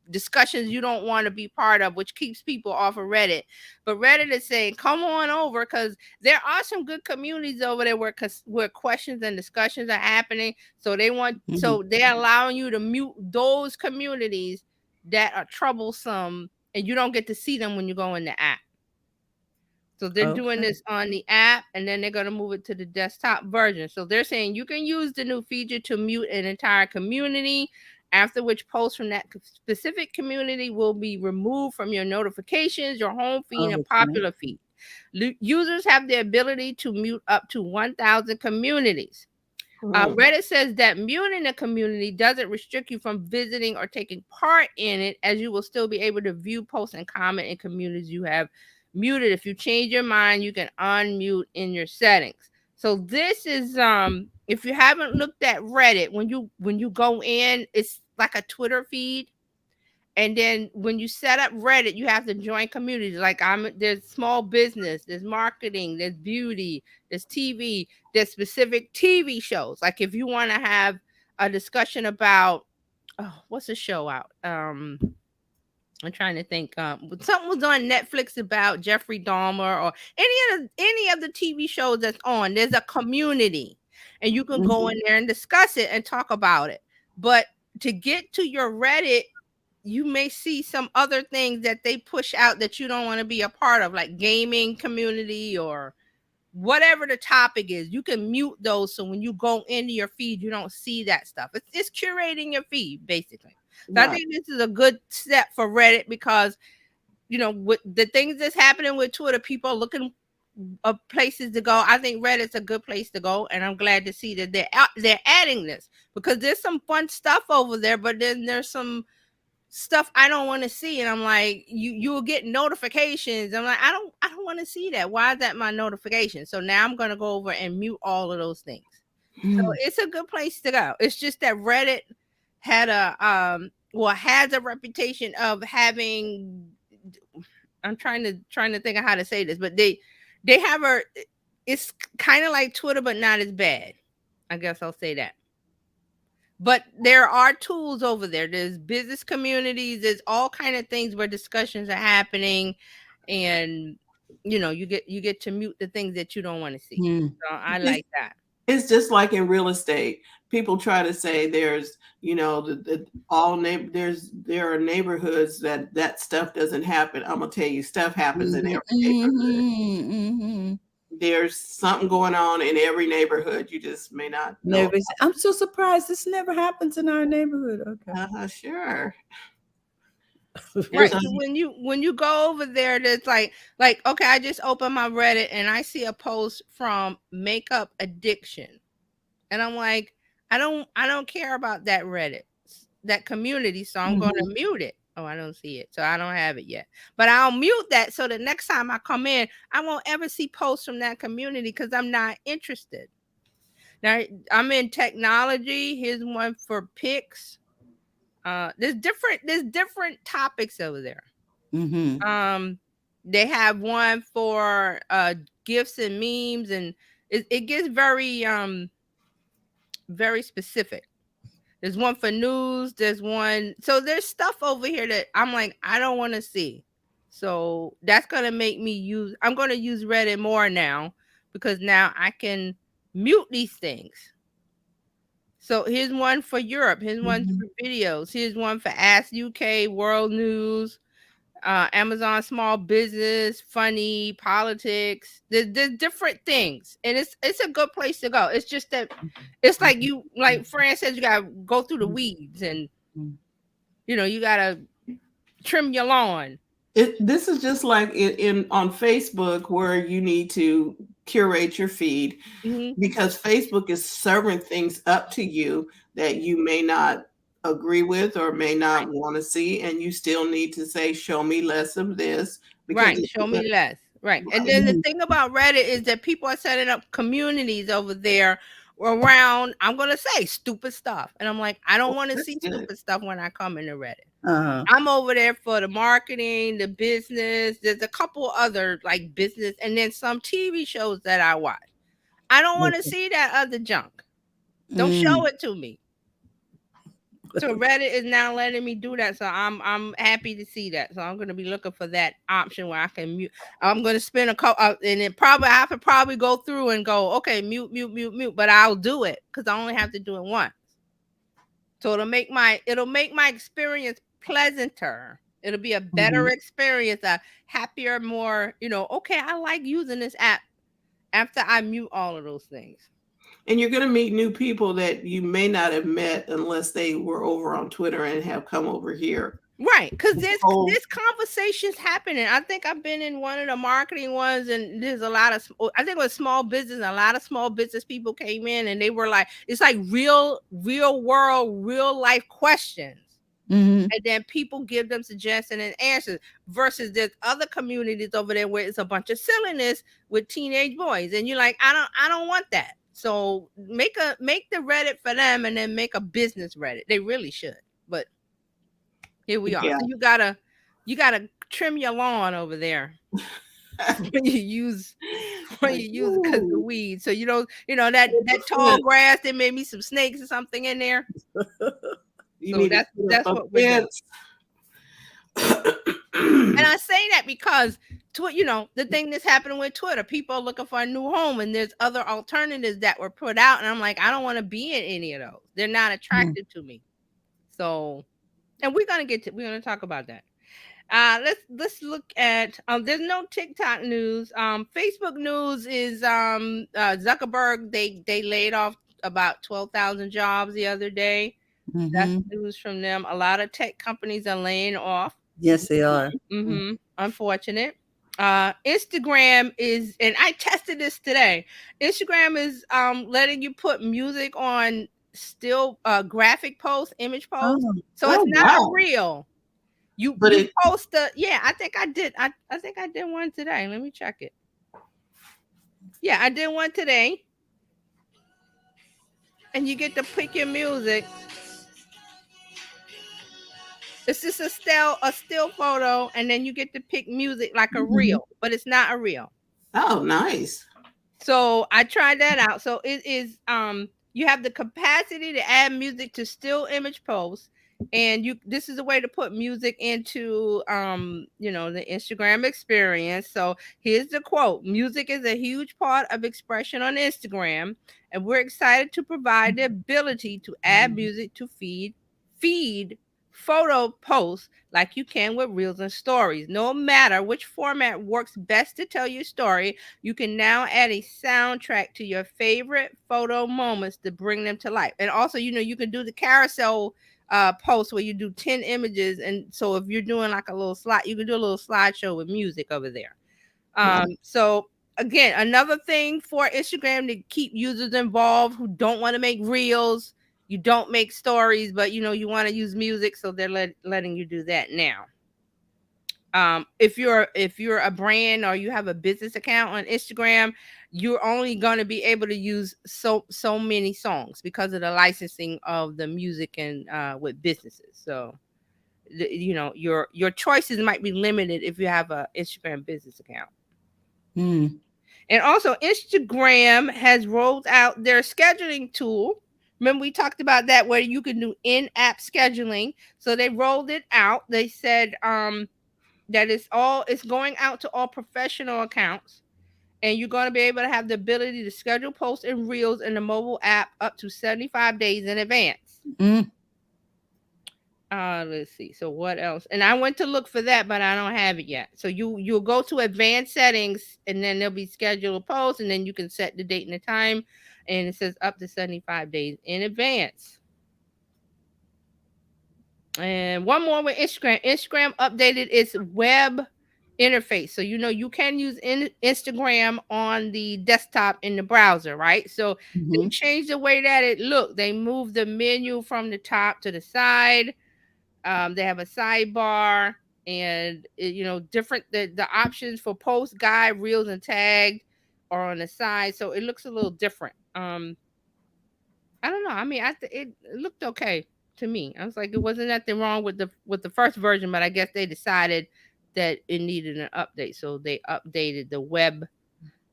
discussions you don't want to be part of, which keeps people off of Reddit. But Reddit is saying, come on over, because there are some good communities over there where questions and discussions are happening. So they're allowing you to mute those communities that are troublesome, and you don't get to see them when you go in the app. So they're doing Okay. this on the app, and then they're going to move it to the desktop version. So they're saying you can use the new feature to mute an entire community, after which posts from that specific community will be removed from your notifications, your home feed, and Okay. popular feed. Users have the ability to mute up to 1,000 communities. Reddit says that muting a community doesn't restrict you from visiting or taking part in it, as you will still be able to view, post, and comment in communities you have muted. If you change your mind, you can unmute in your settings. So this is if you haven't looked at Reddit, when you go in, it's like a Twitter feed. And then when you set up Reddit, you have to join communities. Like there's small business, there's marketing, there's beauty, there's TV, there's specific TV shows. Like if you want to have a discussion about, what's the show out? I'm trying to think. Something was on Netflix about Jeffrey Dahmer, or any of the TV shows that's on. There's a community, and you can go in there and discuss it and talk about it. But to get to your Reddit, you may see some other things that they push out that you don't want to be a part of, like gaming community or whatever the topic is. You can mute those, so when you go into your feed, you don't see that stuff. It's curating your feed, basically. So I think this is a good step for Reddit, because with the things that's happening with Twitter, people are looking of places to go. I think Reddit's a good place to go, and I'm glad to see that they're adding this, because there's some fun stuff over there, but then there's some stuff I don't want to see, and I'm like, you will get notifications. I'm like, I don't want to see that. Why is that my notification? So now I'm gonna go over and mute all of those things. So it's a good place to go. It's just that Reddit had has a reputation of having, I'm trying to think of how to say this, but they have it's kind of like Twitter, but not as bad. I guess I'll say that. But there are tools over there. There's business communities. There's all kind of things where discussions are happening, and you get to mute the things that you don't want to see. So I like that. It's just like in real estate. People try to say there's, there are neighborhoods that stuff doesn't happen. I'm gonna tell you, stuff happens in every neighborhood. There's something going on in every neighborhood. You just may not know. I'm so surprised this never happens in our neighborhood. Okay. Sure. Right. So when you go over there, there's like okay, I just opened my Reddit and I see a post from Makeup Addiction, and I'm like, I don't care about that Reddit, that community, so I'm going to mute it. Oh, I don't see it, so I don't have it yet. But I'll mute that, so the next time I come in, I won't ever see posts from that community, because I'm not interested. Now I'm in technology. Here's one for pics. There's different topics over there. They have one for gifts and memes, and it gets very very specific. There's one for news. There's one. So there's stuff over here that I'm like, I don't want to see. So that's going to make me I'm going to use Reddit more now, because now I can mute these things. So here's one for Europe. Here's one for videos. Here's one for Ask UK, World News, Amazon Small Business, Funny, Politics. There's different things, and it's a good place to go. It's just that it's like Fran says, you gotta go through the weeds, and you gotta trim your lawn. This is just like on Facebook, where you need to curate your feed, because Facebook is serving things up to you that you may not agree with or may not want to see, and you still need to say, show me less of this. Right, show me less. Right. And then the thing about Reddit is that people are setting up communities over there around, I'm gonna say stupid stuff. And I'm like, I don't want to That's see good. stupid stuff when I come into Reddit. Uh-huh. I'm over there for the marketing, the business. There's a couple other like business and then some TV shows that I watch. I don't want to Okay. see that other junk. Don't show Mm. it to me. So Reddit is now letting me do that. So I'm happy to see that. So I'm gonna be looking for that option where I can mute. I'm gonna spend a couple, and it probably I have to probably go through and go, okay, mute, mute, mute, mute. But I'll do it because I only have to do it once. So it'll make my experience pleasanter. It'll be a better Mhm. experience, a happier, more, okay, I like using this app after I mute all of those things. And you're going to meet new people that you may not have met unless they were over on Twitter and have come over here. Right, because This whole there's conversations happening. I think I've been in one of the marketing ones, and there's a lot of I think it was small business. A lot of small business people came in, and they were like, it's like real world, real life questions. Mhm. And then people give them suggestions and answers versus there's other communities over there where it's a bunch of silliness with teenage boys and you're like I don't want that. So make the Reddit for them and then make a business Reddit. They really should. But here we are. yeah. So you gotta trim your lawn over there when you use Like, it because the ooh, weeds. So that tall 100%. grass, there may be some snakes or something in there. You So need to put that's up what a we're doing. fence. And I say that because the thing that's happening with Twitter, people are looking for a new home and there's other alternatives that were put out. And I'm like, I don't want to be in any of those. They're not Mm. attractive to me. So, and we're gonna talk about that. Let's look at there's no TikTok news. Facebook news is Zuckerberg, they laid off about 12,000 jobs the other day. That's Mhm. news from them. A lot of tech companies are laying off. Yes, they are. Mm. Unfortunate. Instagram is, and I tested this today. Instagram is letting you put music on still graphic posts, image posts. Oh. So it's Oh, not a wow. reel. But You it, post the yeah, I think I did. I think I did one today. Let me check it. Yeah, I did one today. And you get to pick your music. It's just a still photo, and then you get to pick music like a Mhm. reel, but it's not a reel. oh, nice. So I tried that out. So it is you have the capacity to add music to still image posts, and this is a way to put music into the Instagram experience. So here's the quote: music is a huge part of expression on Instagram, and we're excited to provide the ability to add music to feed photo posts like you can with reels and stories. No matter which format works best to tell your story, you can now add a soundtrack to your favorite photo moments to bring them to life. And also, you can do the carousel post where you do 10 images. And so if you're doing like a little slide, you can do a little slideshow with music over there. Wow. So again, another thing for Instagram to keep users involved who don't want to make reels, you don't make stories, but you want to use music, so they're letting you do that now. If you're a brand or you have a business account on Instagram, you're only going to be able to use so many songs because of the licensing of the music and with businesses. So your choices might be limited if you have a Instagram business account. Mm. And also Instagram has rolled out their scheduling tool. Remember we talked about that where you can do in-app scheduling. So they rolled it out. They said that it's going out to all professional accounts, and you're going to be able to have the ability to schedule posts and reels in the mobile app up to 75 days in advance. Mm. Let's see. So what else? And I went to look for that, but I don't have it yet. So you'll go to advanced settings, and then there'll be scheduled posts, and then you can set the date and the time, and it says up to 75 days in advance. And one more with Instagram. Instagram updated its web interface. So you can use Instagram on the desktop in the browser, right? So they Mhm. changed the way that it looked. They moved the menu from the top to the side. They have a sidebar and different the options for post, guide, reels, and tagged are on the side. So it looks a little different. I don't know. I mean, it looked okay to me. I was like, it wasn't nothing wrong with the first version, but I guess they decided that it needed an update, so they updated the web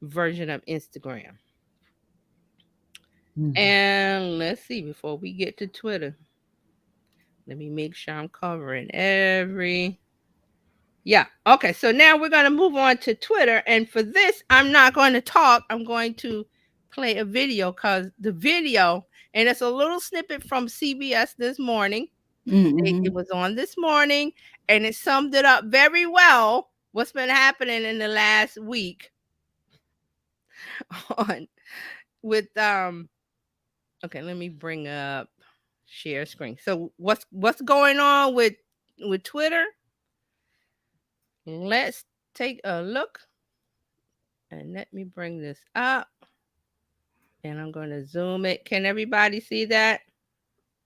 version of Instagram. And let's see, before we get to Twitter, let me make sure I'm covering every. Yeah. Okay. So now we're going to move on to Twitter. And for this, I'm not going to talk. I'm going to play a video because the video, and it's a little snippet from CBS this morning. It was on this morning, and it summed it up very well what's been happening in the last week on with okay, let me bring up share screen. So what's going on with Twitter? Let's take a look, and let me bring this up, and I'm going to zoom it. Can everybody see that?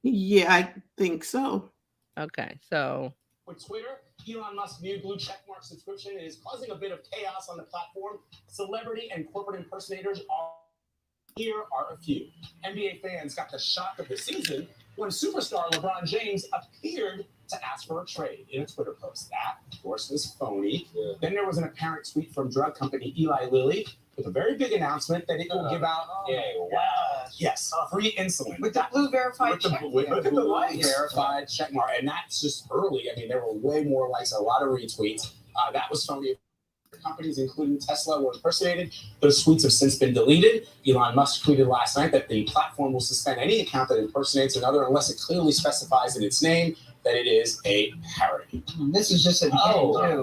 Yeah, I think so. Okay, so with Twitter, Elon Musk's new blue checkmark subscription is causing a bit of chaos on the platform. Celebrity and corporate impersonators are. Here are a few. NBA fans got the shock of the season when superstar LeBron James appeared to ask for a trade in a Twitter post. That, of course, was phony. Yeah. Then there was an apparent tweet from drug company Eli Lilly with a very big announcement that it will give out free insulin. With the blue verified check. Look at the likes. Verified check mark. And that's just early. I mean, there were way more likes, a lot of retweets. That was phony. Companies, including Tesla, were impersonated. Those tweets have since been deleted. Elon Musk tweeted last night that the platform will suspend any account that impersonates another unless it clearly specifies in its name that it is a parody. This is just a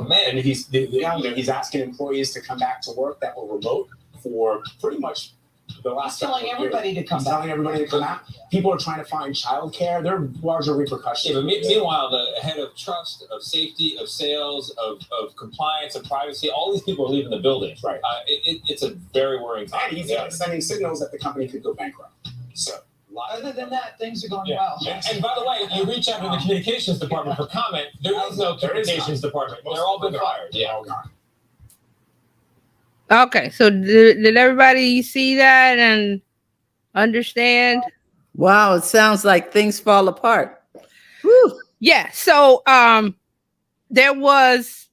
man. And he's asking employees to come back to work that were remote for pretty much the last. Telling everybody to come back. Telling everybody to come out. People are trying to find childcare. There are larger repercussions. Yeah, but meanwhile, the head of trust, of safety, of sales, of compliance, of privacy, all these people are leaving the building. Right. It's a very worrying time. And he's sending signals that the company could go bankrupt. So. Other than that, things are going well. And by the way, you reach out to the communications department for comment. There is no communications department. They're all been fired. Yeah, all gone. Okay, so did everybody see that and understand? Wow, it sounds like things fall apart. Whew. Yeah, so there was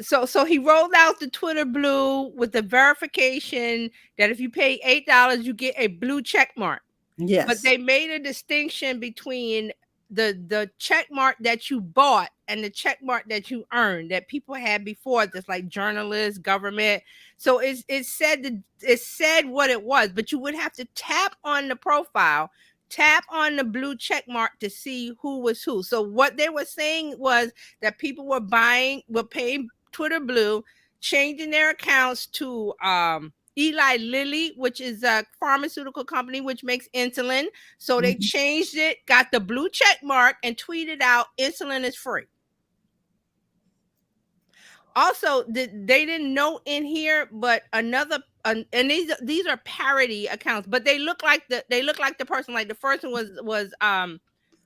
so he rolled out the Twitter Blue with the verification that if you pay $8, you get a blue check mark. Yes. But they made a distinction between the check mark that you bought and the check mark that you earned that people had before, just like journalists, government. So it said what it was, but you would have to tap on the profile, tap on the blue check mark to see who was who. So what they were saying was that people were paying Twitter Blue, changing their accounts to Eli Lilly, which is a pharmaceutical company which makes insulin. So they changed it, got the blue check mark, and tweeted out insulin is free. Also, they didn't know in here, but another and these are parody accounts, but they look like the person. Like the first one was not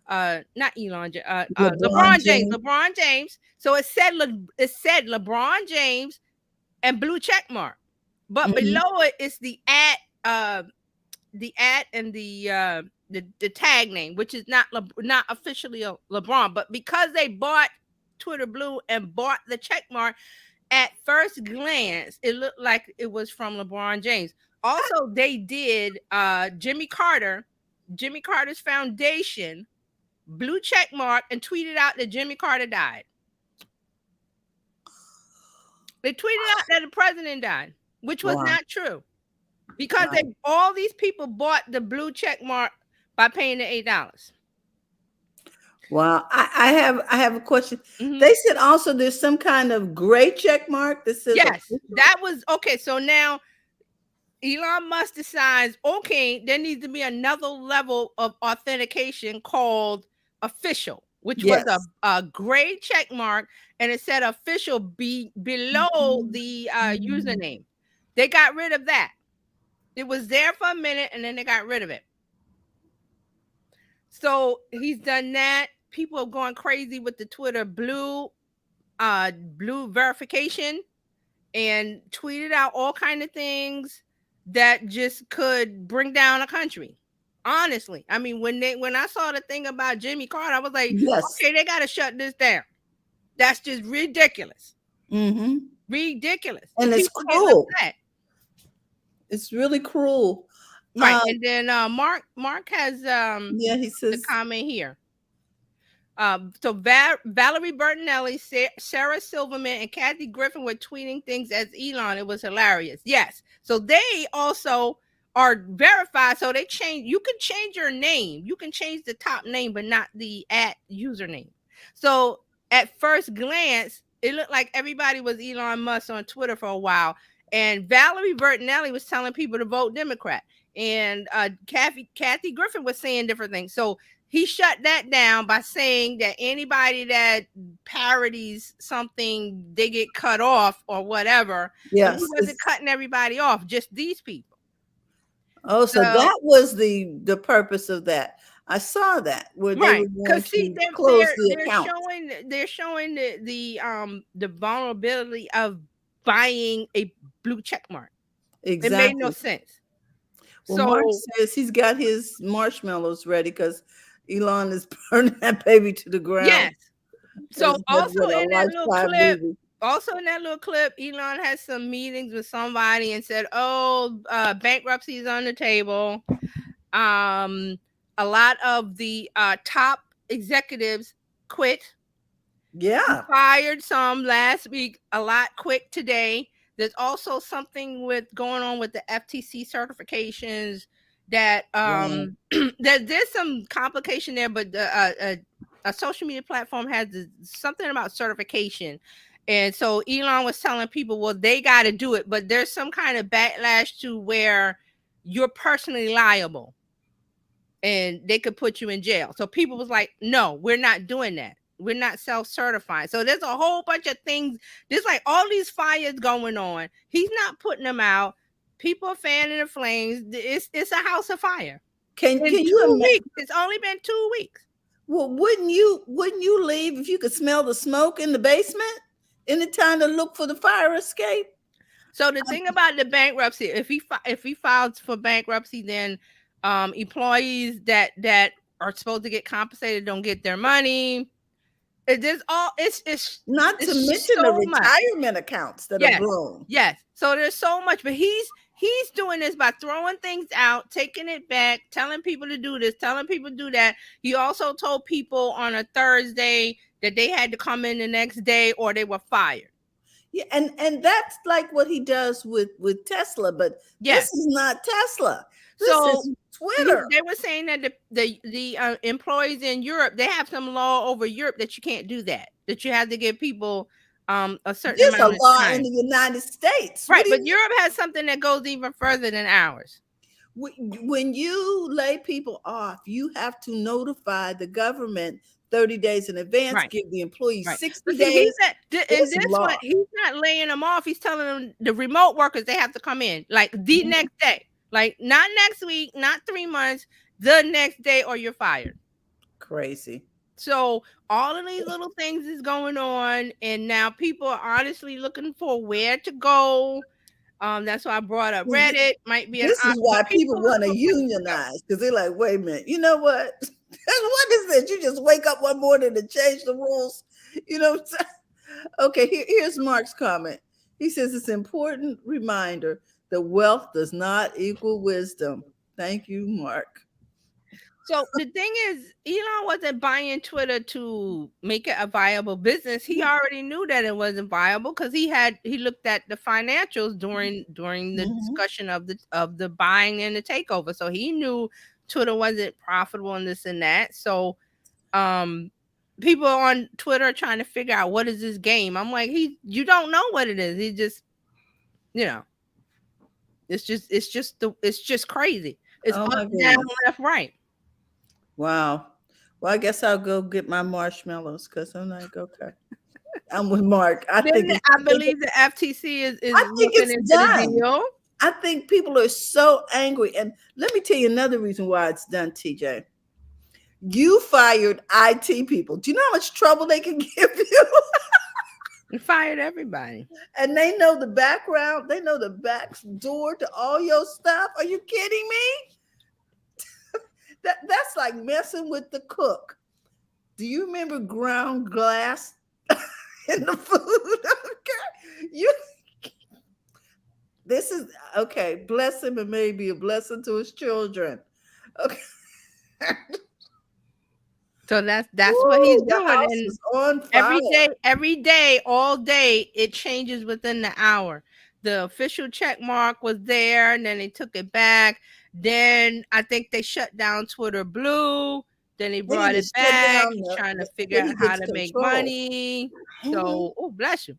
Elon, LeBron James. LeBron James. So it said LeBron James and blue check mark. But below it is the at and the tag name, which is not officially a LeBron, but because they bought Twitter Blue and bought the check mark, at first glance it looked like it was from LeBron James. Also, they did Jimmy Carter's foundation blue check mark and tweeted out that Jimmy Carter died. They tweeted out that the president died, which was not true, because all these people bought the blue check mark by paying the $8. Wow, I have a question. They said also there's some kind of gray check mark that says that was okay. So now Elon Musk decides, okay, there needs to be another level of authentication called official, which was a gray check mark, and it said official below the username. They got rid of that. It was there for a minute, and then they got rid of it. So he's done that. People are going crazy with the Twitter Blue verification, and tweeted out all kind of things that just could bring down a country. Honestly, I mean, when I saw the thing about Jimmy Carter, I was like, Yes. okay, they got to shut this down. That's just ridiculous. Mm-hmm. Ridiculous. And it's People getting cruel. upset. It's really cruel. Right. And then Mark has Yeah, he the says, comment here. So Valerie Bertinelli, Sarah Silverman, and Kathy Griffin were tweeting things as Elon. It was hilarious. Yes. So they also are verified. So they change. You can change your name. You can change the top name, but not the username. So at first glance, it looked like everybody was Elon Musk on Twitter for a while. And Valerie Bertinelli was telling people to vote Democrat. And Kathy Griffin was saying different things. So he shut that down by saying that anybody that parodies something, they get cut off or whatever. yes. But he wasn't cutting everybody off, just these people. Oh, so that was the purpose of that. I saw that where they were going to close the account. They're showing the vulnerability of buying a blue check mark. Exactly. It made no sense. Well, So Mark says he's got his marshmallows ready because Elon is burning that baby to the ground. yes. So also a in that little clip, movie. Elon has some meetings with somebody and said, "Oh, bankruptcy is on the table." A lot of the top executives quit. Yeah. He fired some last week. A lot quit today. There's also something going on with the FTC certifications that there's some complication there, but a social media platform has something about certification. And so Elon was telling people, well, they got to do it, but there's some kind of backlash to where you're personally liable and they could put you in jail. So people was like, no, we're not doing that. We're not self-certified. So there's a whole bunch of things. There's like all these fires going on. He's not putting them out. People are fanning the flames. It's a house of fire. Can you imagine? It's only been 2 weeks. Well, wouldn't you leave if you could smell the smoke in the basement anytime to look for the fire escape? So the thing about the bankruptcy, if he files for bankruptcy, then employees that are supposed to get compensated don't get their money. It's not to mention the retirement accounts that are blown. Yes. So there's so much, but he's doing this by throwing things out, taking it back, telling people to do this, telling people to do that. He also told people on a Thursday that they had to come in the next day or they were fired. Yeah, and that's like what he does with Tesla, but this is not Tesla. This is Twitter. They were saying that the employees in Europe, they have some law over Europe that you can't do that. That you have to give people a certain amount of time. There's a law in the United States, right? But Europe has something that goes even further than ours. When you lay people off, you have to notify the government 30 days in advance, give the employees 60 days. He's not laying them off. He's telling them, the remote workers, they have to come in like the next day, like not next week, not 3 months, the next day, or you're fired. Crazy. So all of these little things is going on, and now people are honestly looking for where to go. That's why I brought up Reddit. Might be this is why people want to unionize, because they're like, wait a minute, you know what? What is this? You just wake up one morning and change the rules. You know what I'm saying? Okay, here's Mark's comment. He says it's an important reminder that wealth does not equal wisdom. Thank you, Mark. So the thing is, Elon wasn't buying Twitter to make it a viable business. He already knew that it wasn't viable because he looked at the financials during the discussion of the buying and the takeover. So he knew Twitter wasn't profitable and this and that. So people on Twitter are trying to figure out, what is this game? I'm like, you don't know what it is. He just, it's just crazy. It's up, down, left, right. Wow. Well, I guess I'll go get my marshmallows because I'm like, okay. I'm with Mark. I believe the FTC is looking into the deal. I think people are so angry. And let me tell you another reason why it's done, TJ. You fired IT people. Do you know how much trouble they can give you? You fired everybody. And they know the background. They know the back door to all your stuff. Are you kidding me? That's like messing with the cook. Do you remember ground glass in the food? Okay. You this is okay, bless him and maybe a blessing to his children. Okay. So that's what he's Ooh, the doing. house And is on fire. every day, all day, it changes within the hour. The official check mark was there, and then they took it back. Then I think they shut down Twitter Blue. Then they They need brought to it shut back. down He's trying to figure then out he how gets to make control. money. Mhm. So, oh, bless you.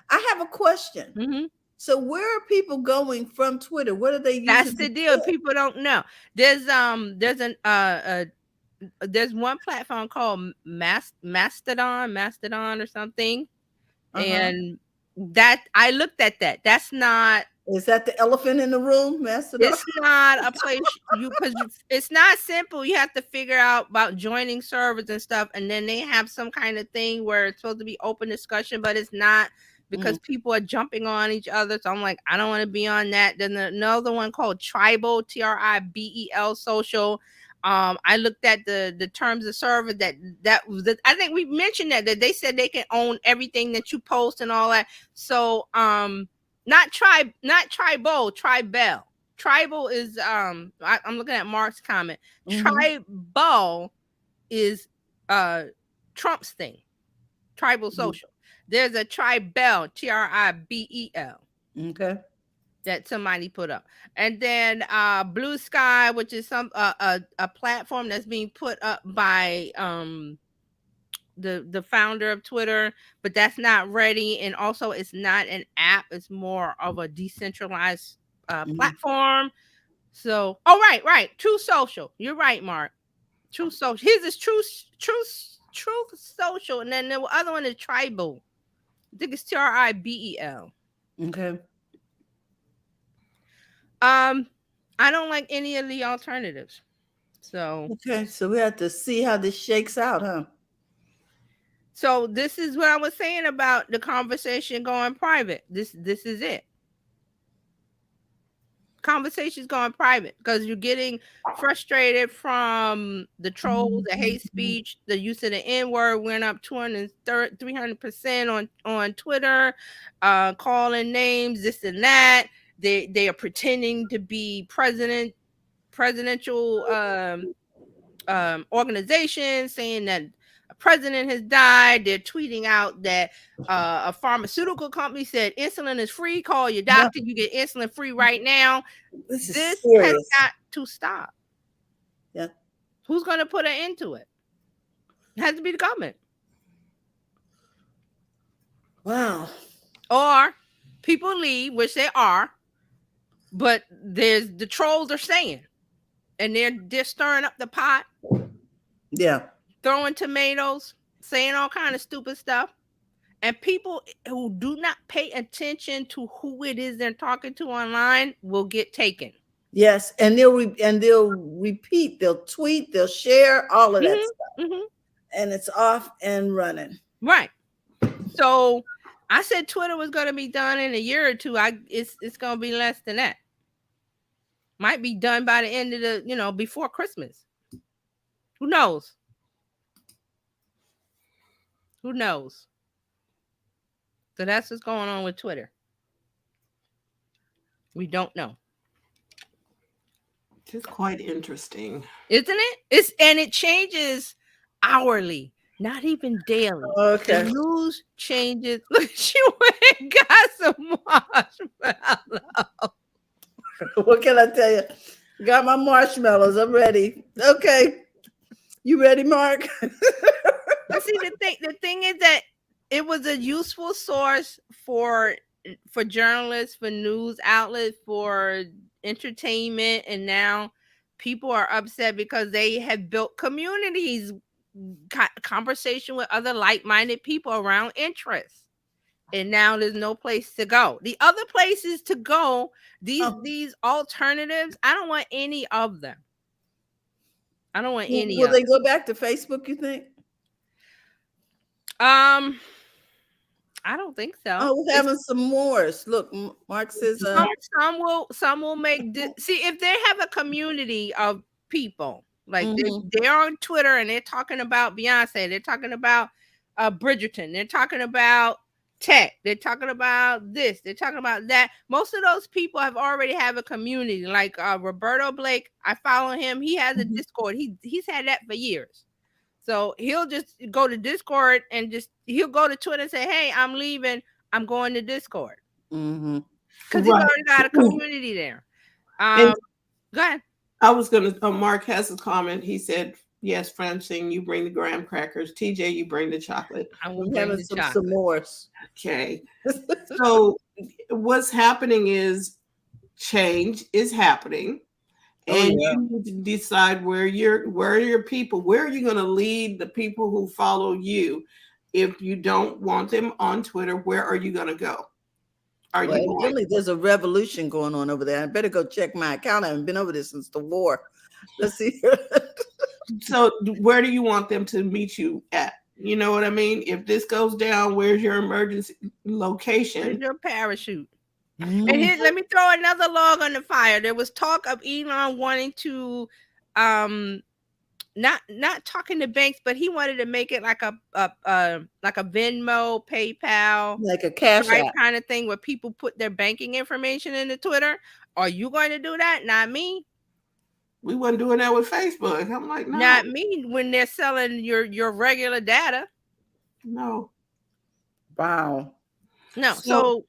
I have a question. hmm So where are people going from Twitter? What are they That's using the to deal. tip? People don't know. There's one platform called Mastodon or something, Uh-huh. and that I looked at that. That's not. Is that the elephant in the room, Mastodon? It's not a place because it's not simple. You have to figure out about joining servers and stuff, and then they have some kind of thing where it's supposed to be open discussion, but it's not because people are jumping on each other. So I'm like, I don't want to be on that. Then another one called Tribal, Tribel social. I looked at the terms of service that was I think we mentioned that they said they can own everything that you post and all that. So not tribal, tribal. Tribal is I'm looking at Mark's comment. Tribal is Trump's thing. Tribal social. There's a tribel, Tribel, Okay. that somebody put up. And then Blue Sky, which is some a platform that's being put up by the founder of Twitter, but that's not ready. And also it's not an app, it's more of a decentralized platform. So right. True Social. You're right, Mark. True Social. His is True Social. And then the other one is Tribal. I think it's Tribel. Okay. I don't like any of the alternatives. So Okay. So we have to see how this shakes out, huh? So this is what I was saying about the conversation going private. This is it. Conversations going private because you're getting frustrated from the trolls, the hate speech, the use of the N-word went up 300% on Twitter, calling names, this and that. They are pretending to be presidential organizations saying that a president has died. They're tweeting out that a pharmaceutical company said insulin is free. Call your Yeah. doctor. You get insulin free right now. This is This has serious. got to stop. Yeah. Who's going to put an end to it? It has to be the government. Wow. Or people leave, which they are, but there's the trolls are staying. And they're stirring up the pot. Yeah. Throwing tomatoes, saying all kind of stupid stuff. And people who do not pay attention to who it is they're talking to online will get taken. Yes, and they'll repeat, they'll tweet, they'll share all of that stuff, and it's off and running. Right. So I said Twitter was going to be done in a year or two. It's going to be less than that. Might be done by the end of the before Christmas. Who knows? Who knows? So that's what's going on with Twitter. We don't know. It's quite interesting, isn't it? It changes hourly, not even daily. Okay. The news changes. Look, she went and got some marshmallows. What can I tell you? Got my marshmallows. I'm ready. Okay. You ready, Mark? But see, the thing is that it was a useful source for journalists, for news outlets, for entertainment, and now people are upset because they have built communities, conversation with other like-minded people around interests, and now there's no place to go. The other places to go, these alternatives, I don't want any of them. I don't want any. Will they go back to Facebook, you think? I don't think so. Oh, we're having some more. Look, Mark says some will make see if they have a community of people Like Mhm. they're on Twitter and they're talking about Beyonce. They're talking about Bridgerton. They're talking about tech. They're talking about this. They're talking about that. Most of those people have already have a community. Like Roberto Blake, I follow him. He has a Mhm. Discord. He's had that for years. So he'll just go to Discord and he'll go to Twitter and say, "Hey, I'm leaving. I'm going to Discord," Mhm. because he's Right. already got a community there. And Go ahead. I was going to, Mark has a comment. He said, yes, Francine, you bring the graham crackers. TJ, you bring the chocolate. I will I'm bring having the some chocolate. s'mores. Okay. So what's happening is change is happening. Oh, And yeah. you need to decide where are your people, where are you going to lead the people who follow you? If you don't want them on Twitter, where are you going to go? Are Well, you going? evidently there's a revolution going on over there. I better go check my account. I haven't been over there since the war. Let's see. So where do you want them to meet you at? You know what I mean? If this goes down, where's your emergency Where's location? your parachute? And Mhm. here, let me throw another log on the fire. There was talk of Elon wanting to, not talking to banks, but he wanted to make it like a Venmo, PayPal, Like a cash Stripe app. kind of thing where people put their banking information into Twitter. Are you going to do that? Not me. We wasn't doing that with Facebook. I'm like, no, Not me. When they're selling your regular data. no. Wow. No. So So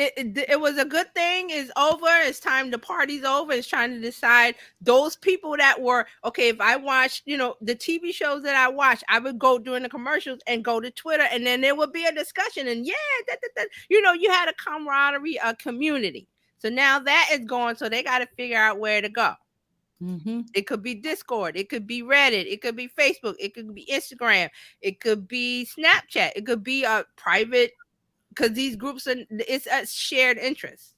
it was a good thing. It's over. It's time. The party's over. It's trying to decide those people that were okay. If I watched, the TV shows that I watched, I would go during the commercials and go to Twitter, and then there would be a discussion. And you had a camaraderie, a community. So now that is gone. So they got to figure out where to go. Mm-hmm. It could be Discord. It could be Reddit. It could be Facebook. It could be Instagram. It could be Snapchat. It could be a private, because these groups it's a shared interest.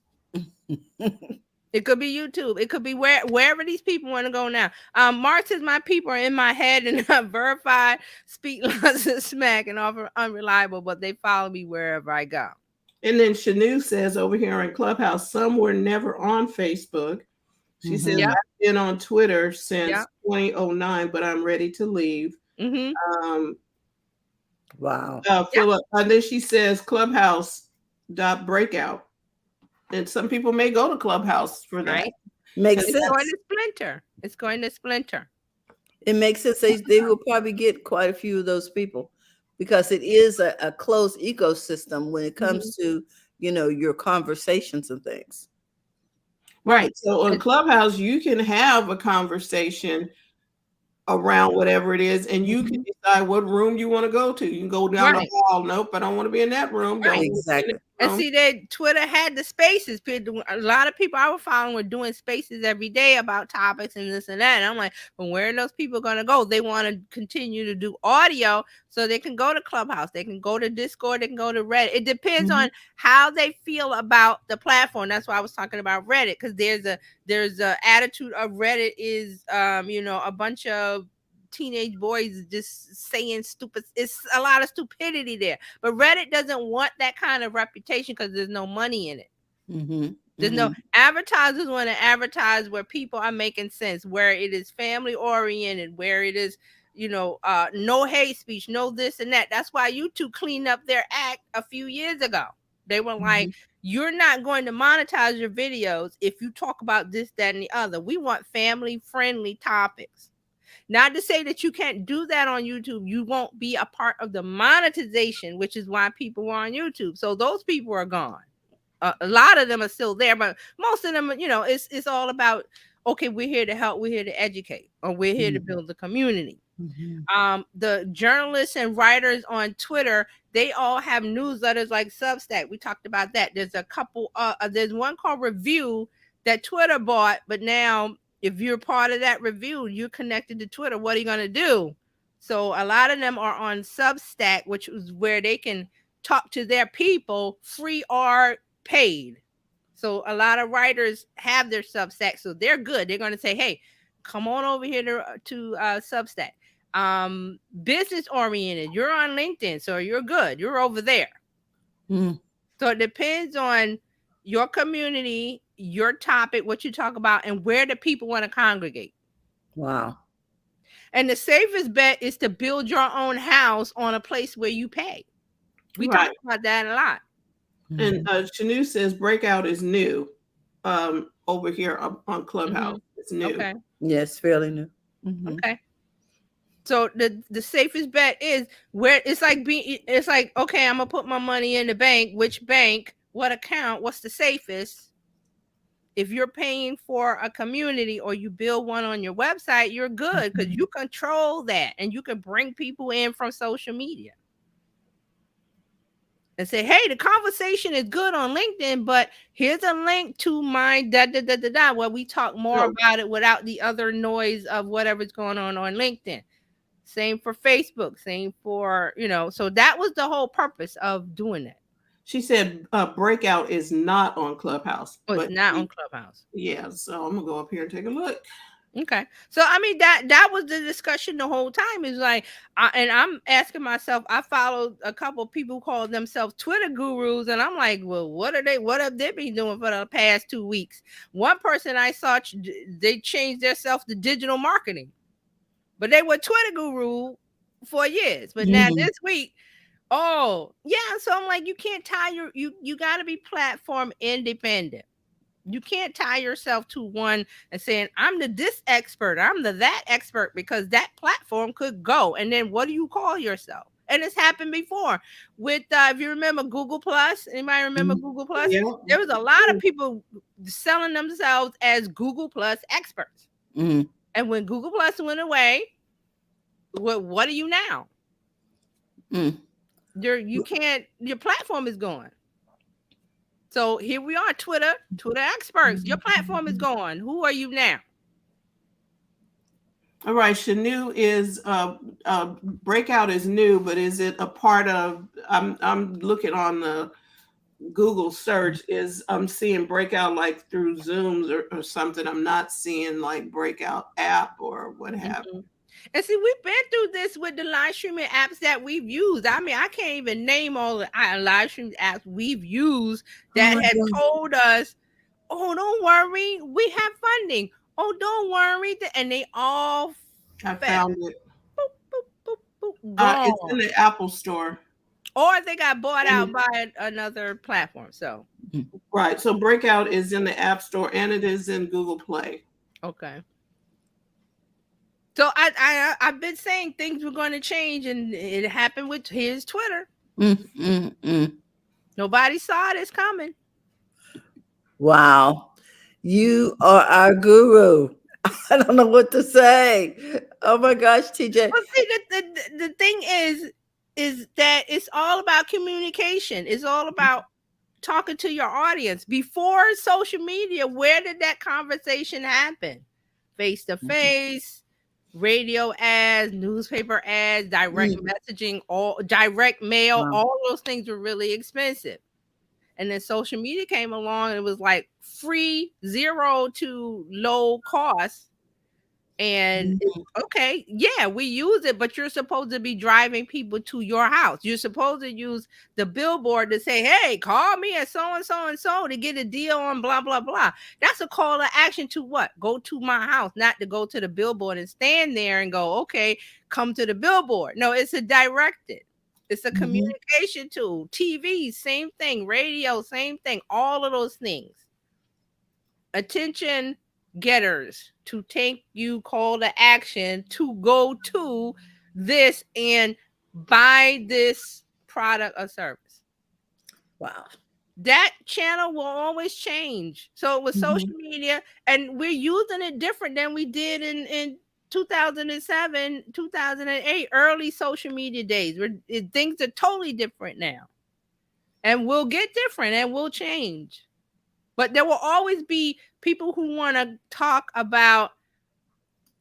It could be YouTube. It could be wherever these people want to go now. Mark says my people are in my head and verified, speak lots of smack and offer unreliable, but they follow me wherever I go. and then Shanu says over here in Clubhouse, some were never on Facebook. She says, Mhm. Yep. I've been on Twitter since Yep. 2009, but I'm ready to leave. Mm-hmm. Wow. Philip, and then she says Clubhouse dot breakout. And some people may go to Clubhouse for that. Right. Makes It's sense. going to splinter. It's going to splinter. It makes sense. They will probably get quite a few of those people because it is a closed ecosystem when it comes to, your conversations and things. Right. So on Clubhouse, you can have a conversation around whatever it is, and you can decide what room you want to go to. You can go down the Right. hall. Nope, I don't want to be in that room. Don't Right. want to be in Exactly. that And room. see that Twitter had the spaces. A lot of people I was following were doing spaces every day about topics and this and that. And I'm like, well, where are those people going to go? They want to continue to do audio, so they can go to Clubhouse, they can go to Discord, they can go to Reddit. It depends on how they feel about the platform. That's why I was talking about Reddit, because there's a attitude of Reddit is a bunch of teenage boys just saying stupid. It's a lot of stupidity there, but Reddit doesn't want that kind of reputation because there's no money in it. Mm-hmm. There's no advertisers want to advertise where people are making sense, where it is family oriented, where it is no hate speech, no this and that. That's why YouTube cleaned up their act a few years ago. They were like, you're not going to monetize your videos if you talk about this, that, and the other. We want family friendly topics. Not to say that you can't do that on YouTube. You won't be a part of the monetization, which is why people were on YouTube. So those people are gone. A lot of them are still there, but most of them, it's all about, okay, we're here to help, we're here to educate, or we're here to build the community. The journalists and writers on Twitter, they all have newsletters like Substack. We talked about that. There's a couple, there's one called Review that Twitter bought, but now if you're part of that review, you're connected to Twitter. What are you going to do? So a lot of them are on Substack, which is where they can talk to their people free or paid. So a lot of writers have their Substack, so they're good. They're going to say, hey, come on over here to Substack. Business oriented, you're on LinkedIn, so you're good. You're over there. So it depends on your community, your topic, what you talk about, and where the people want to congregate. Wow. And the safest bet is to build your own house on a place where you pay. We Right. talk about that a lot. And Shanu says breakout is new over here on Clubhouse. It's new. Okay. Yes, fairly new. Mhm. Okay. So the safest bet is where it's like okay, I'm gonna put my money in the bank. Which bank? What account? What's the safest? If you're paying for a community or you build one on your website, you're good because you control that and you can bring people in from social media and say, hey, the conversation is good on LinkedIn, but here's a link to my where we talk more about it without the other noise of whatever's going on LinkedIn. Same for Facebook, same for, so that was the whole purpose of doing that. She said breakout is not on Clubhouse. Oh, it's not on Clubhouse. Yeah, so I'm gonna go up here and take a look. Okay. So I mean that was the discussion the whole time. Is like and I'm asking myself, I followed a couple of people who call themselves Twitter gurus, and I'm like, well, what have they been doing for the past 2 weeks? One person I saw, they changed themselves to digital marketing, but they were Twitter guru for years. But now this week, oh yeah, so I'm like, you can't tie you got to be platform independent. You can't tie yourself to one and saying, I'm the this expert, I'm the that expert, because that platform could go. And then what do you call yourself? And it's happened before with, if you remember Google Plus, anybody remember Google Plus? Yeah. There was a lot of people selling themselves as Google Plus experts. And when Google Plus went away, what are you now? Your platform is gone. So here we are, Twitter experts. Your platform is gone. Who are you now? All right, Shanu is breakout is new, but is it a part of? I'm looking on the Google search. I'm seeing breakout like through Zooms or something. I'm not seeing like breakout app or what have you. And see, we've been through this with the live streaming apps that we've used. I mean, I can't even name all the live streaming apps we've used that had told us, oh, don't worry, we have funding. Oh, don't worry. And they all found it. Boop, boop, boop, it's in the Apple Store. Or they got bought out by another platform. So right. So breakout is in the App Store and it is in Google Play. Okay. So I've been saying things were going to change, and it happened with his Twitter. Nobody saw this coming. Wow. You are our guru. I don't know what to say. Oh my gosh, TJ. Well, see, the thing is that it's all about communication. It's all about talking to your audience. Before social media, where did that conversation happen? Face to face, radio ads, newspaper ads, direct messaging, all direct mail, all those things were really expensive. And then social media came along and it was like free, 0 to low cost. And okay, yeah, we use it, but you're supposed to be driving people to your house. You're supposed to use the billboard to say, hey, call me at so and so and so to get a deal on blah, blah, blah. That's a call to action to what? Go to my house, not to go to the billboard and stand there and go, okay, come to the billboard. No, it's a directed. It's a communication tool. TV, same thing. Radio, same thing. All of those things. Attention getters to take you call to action to go to this and buy this product or service. Wow. That channel will always change. So with social media, and we're using it different than we did in 2007, 2008, early social media days. Things are totally different now. And we'll get different and we'll change. But there will always be people who want to talk about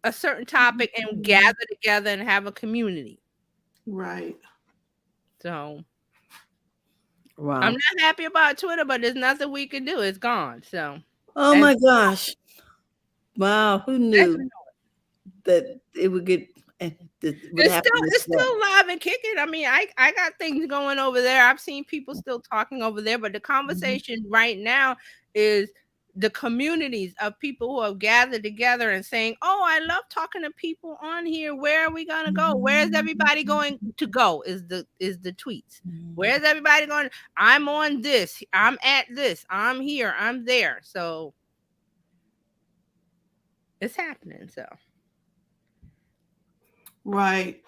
a certain topic and gather together and have a community. Right. So, wow. I'm not happy about Twitter, but there's nothing we can do. It's gone. So, oh my gosh. Wow. Who knew that it would get... It's still live and kicking. I mean, I got things going over there. I've seen people still talking over there, but the conversation right now is the communities of people who have gathered together and saying, "Oh, I love talking to people on here. Where are we gonna go? Where's everybody going to go?" Is the tweets. Where's everybody going? I'm on this. I'm at this. I'm here. I'm there. So it's happening. So Right.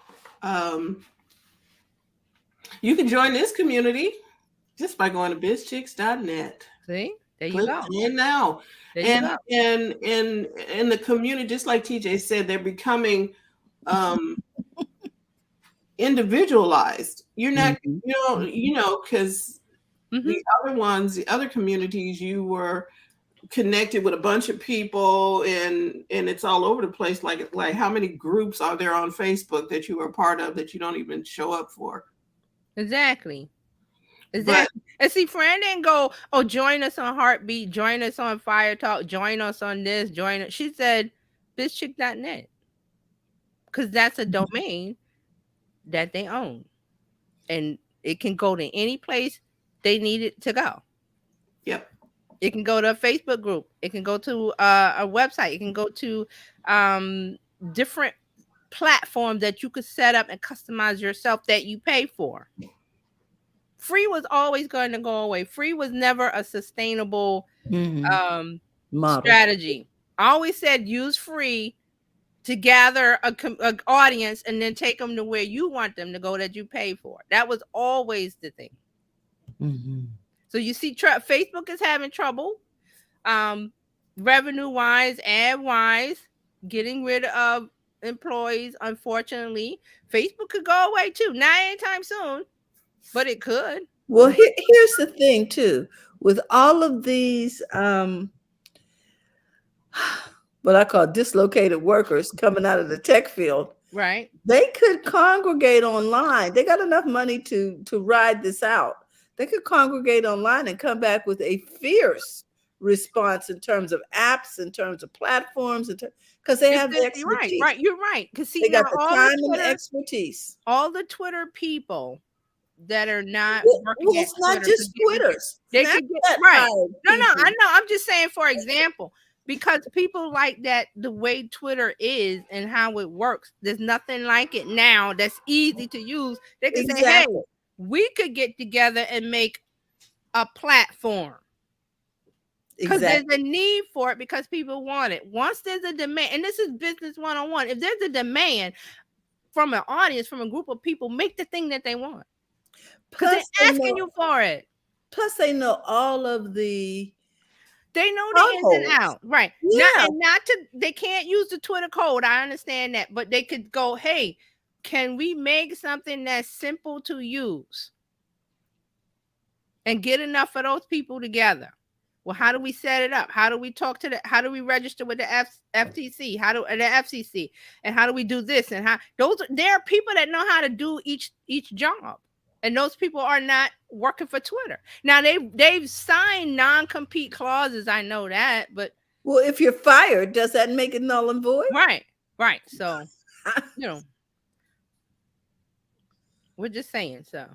You can join this community just by going to bizchicks.net. see, there you Click go. in now. There you go. And in the community, just like TJ said, they're becoming individualized. You're not, because the other ones, the other communities, you were connected with a bunch of people and it's all over the place. Like how many groups are there on Facebook that you were a part of that you don't even show up for? Exactly. And see, Fran didn't go, "Oh, join us on Heartbeat, join us on Fire Talk, join us on this, join us." She said bizchick.net, because that's a domain that they own, and it can go to any place they need it to go. Yep. It can go to a Facebook group. It can go to a website. It can go to different platforms that you could set up and customize yourself that you pay for. Free was always going to go away. Free was never a sustainable strategy. I always said use free to gather a audience and then take them to where you want them to go that you pay for. That was always the thing. So you see, Facebook is having trouble, revenue wise, ad wise, getting rid of employees. Unfortunately, Facebook could go away too. Not anytime soon, but it could. Well, here's the thing too, with all of these what I call dislocated workers coming out of the tech field, right? They could congregate online. They got enough money to ride this out. They could congregate online and come back with a fierce response in terms of apps, in terms of platforms, because they have the expertise. Right. You're right. Because see, they got the all time and the expertise. All the Twitter people that are not working well, it's not just Twitters. They could get right. No, I know. I'm just saying, for example, because people like that, the way Twitter is and how it works, there's nothing like it now that's easy to use. They can say, "Hey, we could get together and make a platform." Because there's a need for it, because people want it. Once there's a demand, and this is business 101, if there's a demand from an audience, from a group of people, make the thing that they want. Because they're asking you for it. Plus, they know all of the. They know the ins and out, right? Yeah. They can't use the Twitter code. I understand that, but they could go, "Hey, can we make something that's simple to use and get enough of those people together?" Well, how do we set it up? How do we talk to how do we register with the FTC? The FCC? And how do we do this? And there are people that know how to do each job. And those people are not working for Twitter. Now they've signed non-compete clauses. I know that, but well, if you're fired, does that make it null and void? Right. So, we're just saying. So,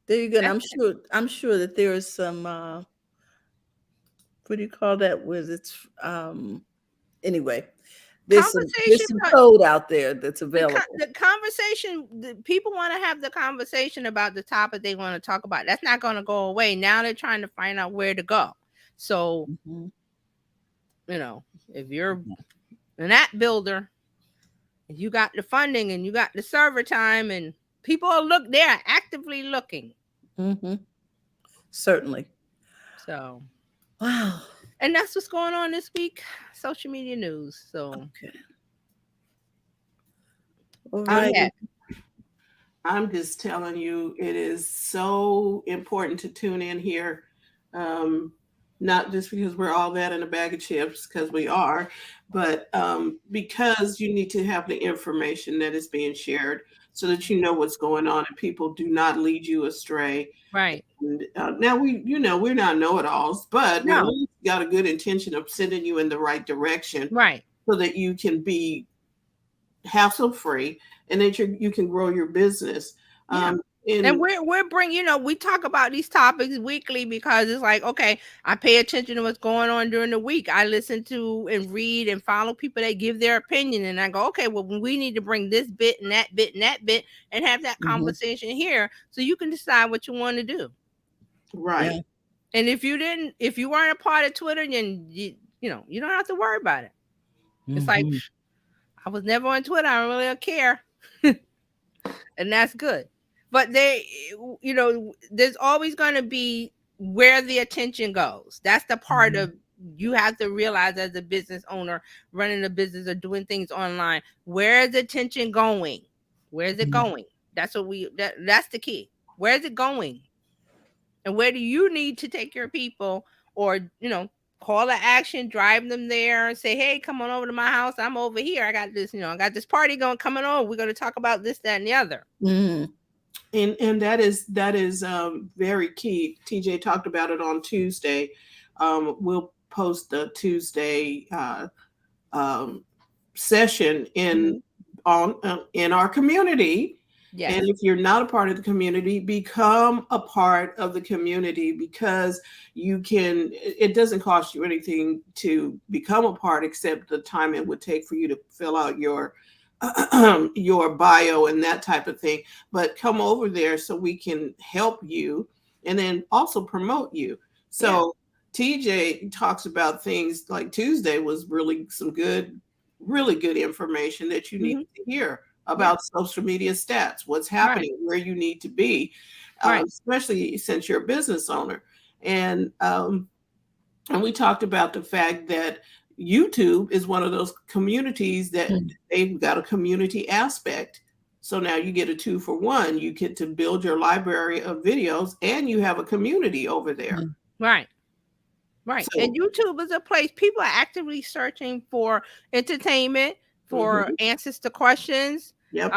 there you go. And I'm sure that there is some. What do you call that? Was it's anyway. There's some code out there that's available. The conversation, people want to have the conversation about the topic they want to talk about. That's not going to go away. Now they're trying to find out where to go. So, if you're an app builder, and you got the funding and you got the server time, and people they're actively looking. Certainly. So, wow. And that's what's going on this week. Social media news. So, okay. All right. I'm just telling you, it is so important to tune in here. Not just because we're all that in a bag of chips, because we are, but because you need to have the information that is being shared so that you know what's going on and people do not lead you astray. Right. And, now we're not know-it-alls, but we at least got a good intention of sending you in the right direction. Right. So that you can be hassle-free and that you can grow your business. And we're bringing, we talk about these topics weekly because it's like, okay, I pay attention to what's going on during the week. I listen to and read and follow people that give their opinion, and I go, okay, well, we need to bring this bit and that bit and that bit and have that conversation here, so you can decide what you want to do. Right. Yeah. And if you weren't a part of Twitter, then you don't have to worry about it. It's like, I was never on Twitter. I don't really care. And that's good. But there's always going to be where the attention goes. That's the part of you have to realize as a business owner running a business or doing things online. Where is the attention going? Where is it going? That's that's the key. Where is it going? And where do you need to take your people, or call to action, drive them there, say, hey, come on over to my house. I'm over here. I got this, I got this party coming on. We're going to talk about this, that, and the other. And that is very key. TJ talked about it on Tuesday. We'll post the Tuesday session in our community. Yes. And if you're not a part of the community, become a part of the community, because it doesn't cost you anything to become a part, except the time it would take for you to fill out your bio and that type of thing. But come over there so we can help you and then also promote you. So TJ talks about things like Tuesday was really some really good information that you need to hear about social media stats, what's happening, where you need to be, especially since you're a business owner. And we talked about the fact that YouTube is one of those communities that they've got a community aspect. So now you get a 2-for-1. You get to build your library of videos, and you have a community over there. Right. So, and YouTube is a place people are actively searching for entertainment, for answers to questions. Yep.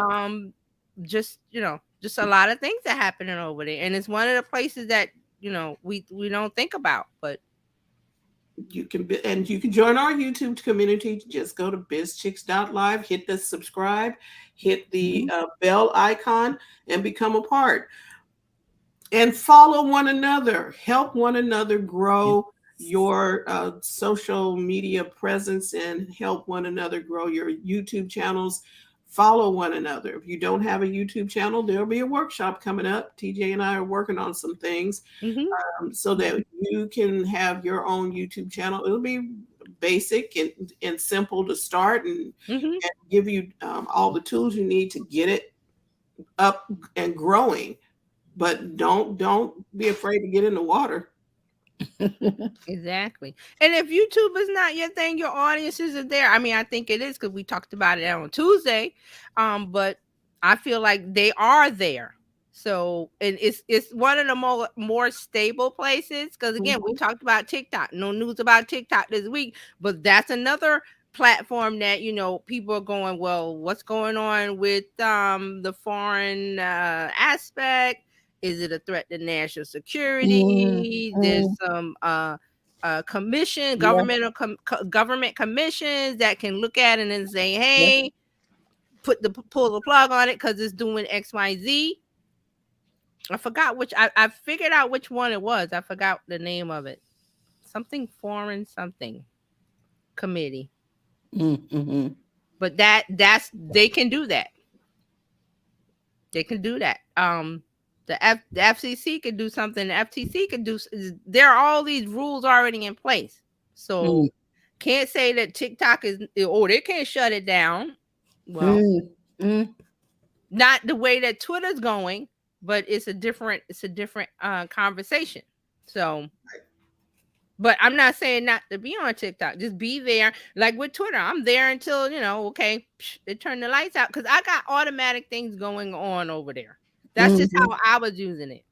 Just a lot of things that happening over there, and it's one of the places that we don't think about, but you can join our YouTube community. Just go to BiChicks.live, hit the subscribe, hit the bell icon, and become a part. And follow one another. Help one another grow your social media presence, and help one another grow your YouTube channels. Follow one another. If you don't have a YouTube channel, there'll be a workshop coming up. TJ and I are working on some things so that you can have your own YouTube channel. It'll be basic and simple to start, and give you all the tools you need to get it up and growing. But don't be afraid to get in the water. Exactly. And if YouTube is not your thing, your audiences are there. I mean, I think it is, because we talked about it on Tuesday. But I feel like they are there. So, and it's one of the more stable places, because again, we talked about TikTok. No news about TikTok this week, but that's another platform that people are going, well, what's going on with the foreign aspect? Is it a threat to national security? There's some commission, government commissions that can look at it and say, hey, pull the plug on it because it's doing XYZ. I forgot which. I figured out which one it was. I forgot the name of it. Something foreign something committee. But that's they can do that. They can do that. The FCC could do something. The FTC could do. There are all these rules already in place. So can't say that TikTok is. They can't shut it down. Well, not the way that Twitter's going, but it's a different conversation. So, but I'm not saying not to be on TikTok. Just be there. Like with Twitter, I'm there until they turn the lights out, because I got automatic things going on over there. That's just how I was using it.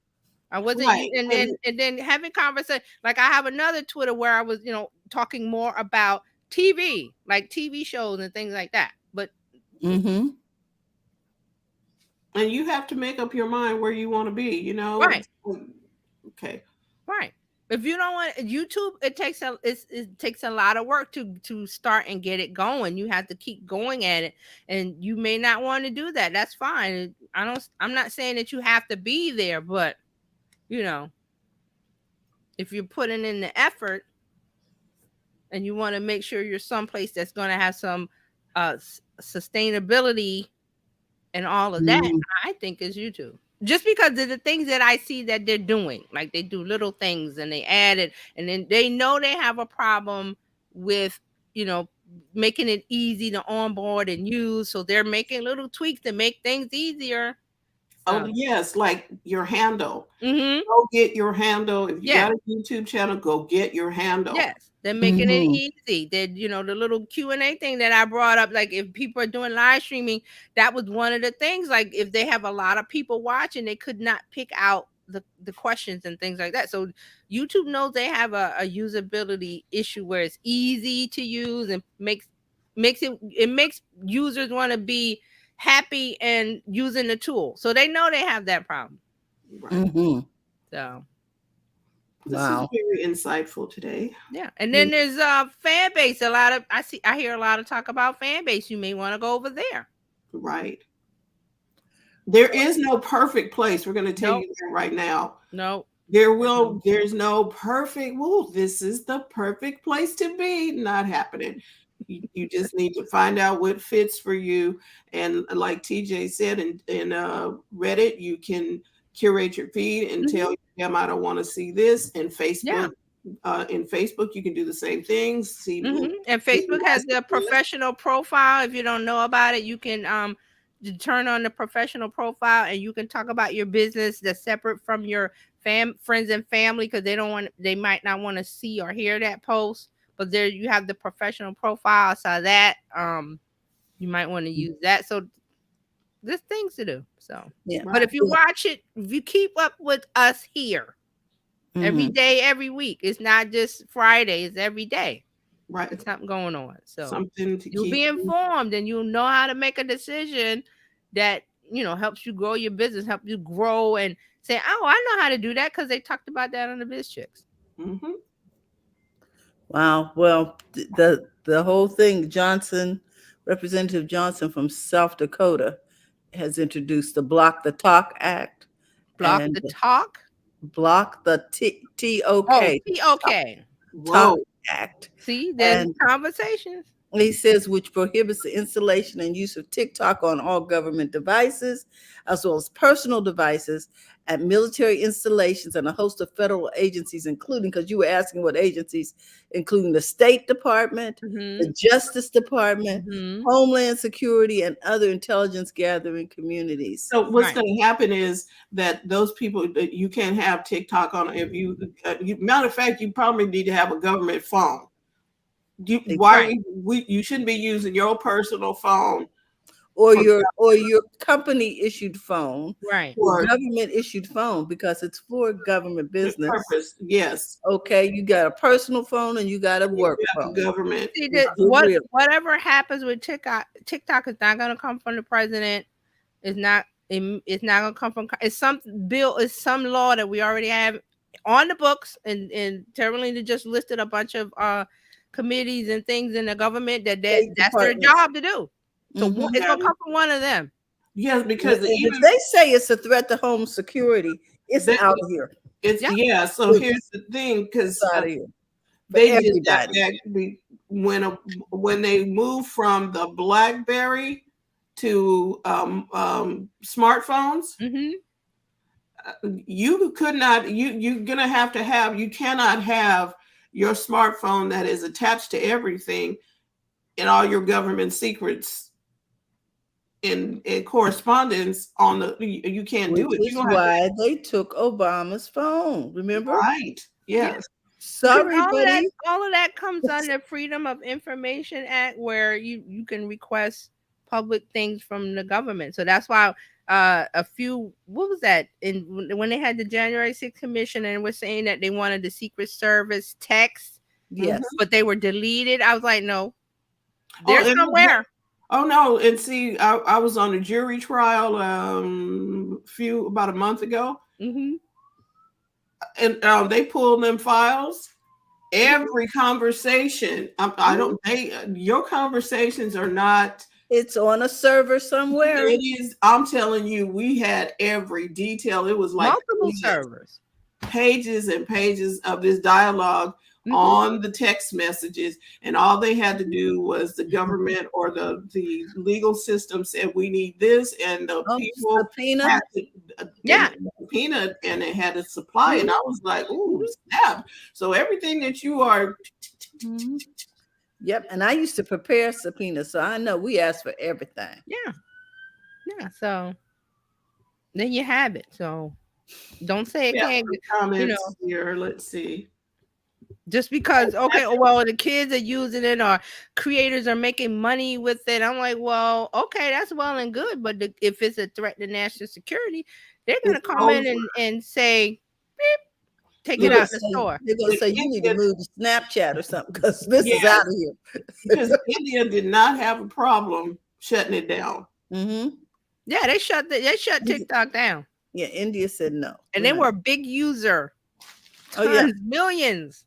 I wasn't, and then having conversation. Like I have another Twitter where I was, talking more about TV, like TV shows and things like that. But and you have to make up your mind where you want to be. Right. Okay. Right. If you don't want YouTube, it takes a lot of work to start and get it going. You have to keep going at it, and you may not want to do that. That's fine. I'm not saying that you have to be there, but you know, if you're putting in the effort and you want to make sure you're someplace that's going to have some sustainability and all of that, I think is YouTube. Just because of the things that I see that they're doing, like they do little things and they add it, and then they know they have a problem with, making it easy to onboard and use. So they're making little tweaks to make things easier. Oh, yes, like your handle. Mm-hmm. Go get your handle. If you Yeah. got a YouTube channel, go get your handle. Yes, they're making it easy. They, the little Q&A thing that I brought up, like if people are doing live streaming, that was one of the things. Like if they have a lot of people watching, they could not pick out the questions and things like that. So YouTube knows they have a usability issue where it's easy to use and makes users want to be happy and using the tool. So they know they have that problem. Right. So this is very insightful today. Yeah, and then there's fan base. I hear a lot of talk about fan base. You may want to go over there. Right. There is no perfect place. We're going to tell you that right now. No. There's no perfect, this is the perfect place to be. Not happening. You just need to find out what fits for you. And like TJ said in Reddit, you can curate your feed and tell them I don't want to see this. And Facebook, in Facebook, you can do the same things. See, and Facebook has the professional profile. If you don't know about it, you can turn on the professional profile and you can talk about your business that's separate from your friends and family, because they might not want to see or hear that post. But there you have the professional profile. So that you might want to use that. So there's things to do. So yeah. But if you watch it, if you keep up with us here every day, every week, it's not just Friday, it's every day. Right. There's something going on. So something to you'll be informed and you'll know how to make a decision that helps you grow your business, help you grow and say, oh, I know how to do that, because they talked about that on the BiChicks. Wow. Well, the whole thing, Representative Johnson from South Dakota has introduced the Block the Talk Act. Block the Talk? Block the TOK. Oh, TOK. Talk Act. See, there's conversations. He says, which prohibits the installation and use of TikTok on all government devices, as well as personal devices, at military installations and a host of federal agencies, including, because you were asking what agencies, including the State Department, the Justice Department, Homeland Security, and other intelligence gathering communities. So what's going to happen is that those people, you can't have TikTok on. If matter of fact, you probably need to have a government phone. You shouldn't be using your personal phone or your company issued phone, right? Or government issued phone, because it's for government business purpose. Yes. Okay, you got a personal phone and you got a work phone. Government. See, whatever happens with TikTok is not going to come from the president. It's not going to come from. It's some bill. It's some law that we already have on the books, and Terralina just listed a bunch of committees and things in the government that's their job to do. So it's gonna come from one of them. Yes, because if they say it's a threat to home security, it's out of here. It's So here's the thing, because they did that when they moved from the BlackBerry to smartphones. You could not. You're gonna have to have. You cannot have your smartphone that is attached to everything and all your government secrets in correspondence on the. You can't do it. Which is why they took Obama's phone. Remember? Right. Yes. Sorry, buddy. All of that comes under Freedom of Information Act, where you can request public things from the government. So that's why what was that when they had the January 6th commission and were saying that they wanted the Secret Service text, yes, but they were deleted. I was like, no, they're somewhere. Oh no. And see, I was on a jury trial about a month ago, and they pull them files. Every conversation, I don't. Your conversations are not. It's on a server somewhere. It is. I'm telling you, we had every detail. It was like Multiple servers. pages and pages of this dialogue on the text messages, and all they had to do was the government or the legal system said we need this, and the people subpoena. had to subpoena, and they had to supply it. And I was like, ooh, snap. So everything that you are Yep, and I used to prepare subpoenas, so I know we asked for everything. Yeah, so there you have it. So don't say it can't be, comments here. Let's see. Just because, okay, well, the kids are using it or creators are making money with it. I'm like, well, okay, that's well and good. But if it's a threat to national security, they're going to come in and say, beep, take it out of the store. They're going to say, you need to move to Snapchat or something because this is out of here. Because India did not have a problem shutting it down. Yeah, they shut TikTok down. Yeah, India said no. And they were a big user. Tons, millions.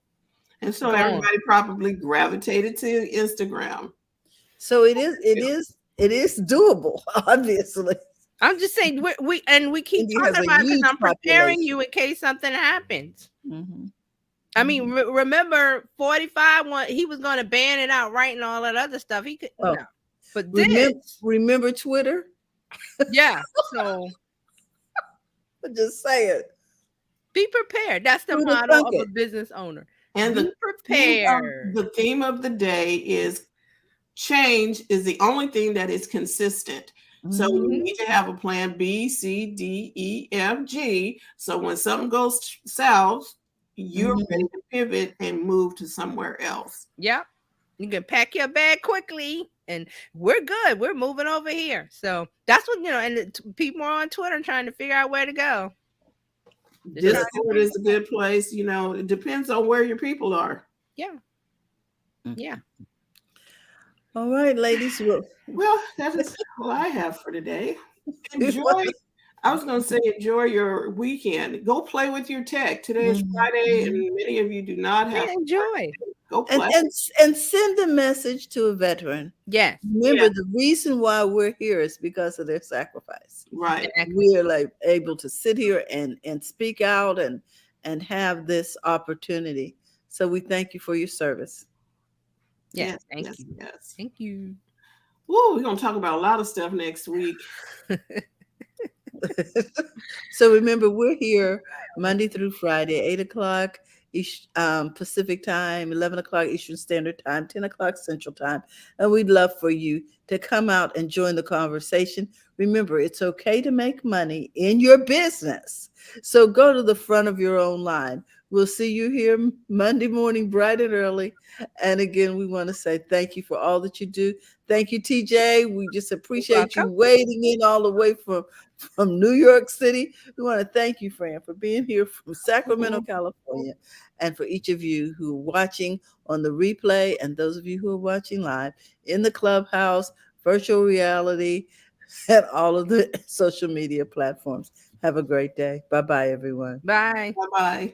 And so everybody probably gravitated to Instagram. So it is doable, obviously. I'm just saying we keep talking about it because I'm preparing you in case something happens. I mean, remember 45 he was going to ban it outright and all that other stuff. He could, no. But remember Twitter? Yeah. So just say it. Be prepared. That's the motto of a business owner. And be prepared. The theme of the day is change is the only thing that is consistent. So you need to have a plan B, C, D, E, F, G. So when something goes south, you're ready to pivot and move to somewhere else. Yep. You can pack your bag quickly and we're good. We're moving over here. So that's what, and people are on Twitter trying to figure out where to go. Discord is a good place. It depends on where your people are. Yeah. Yeah. All right, ladies. Well, that is all I have for today. Enjoy. I was going to say, enjoy your weekend. Go play with your tech. Today is Friday, and many of you do not have to enjoy. Go play. And send a message to a veteran. Yes. Remember, the reason why we're here is because of their sacrifice. Right. We're like able to sit here and speak out and have this opportunity. So we thank you for your service. Yes. Thank you. Yes. Thank you. Woo, we're going to talk about a lot of stuff next week. So remember, we're here Monday through Friday, 8 o'clock Pacific time, 11 o'clock Eastern Standard Time, 10 o'clock Central Time. And we'd love for you to come out and join the conversation. Remember, it's okay to make money in your business. So go to the front of your own line. We'll see you here Monday morning, bright and early. And again, we want to say thank you for all that you do. Thank you, TJ. We just appreciate you waiting in all the way from New York City. We want to thank you, Fran, for being here from Sacramento, California, and for each of you who are watching on the replay and those of you who are watching live in the Clubhouse, virtual reality, and all of the social media platforms. Have a great day. Bye-bye, everyone. Bye. Bye-bye.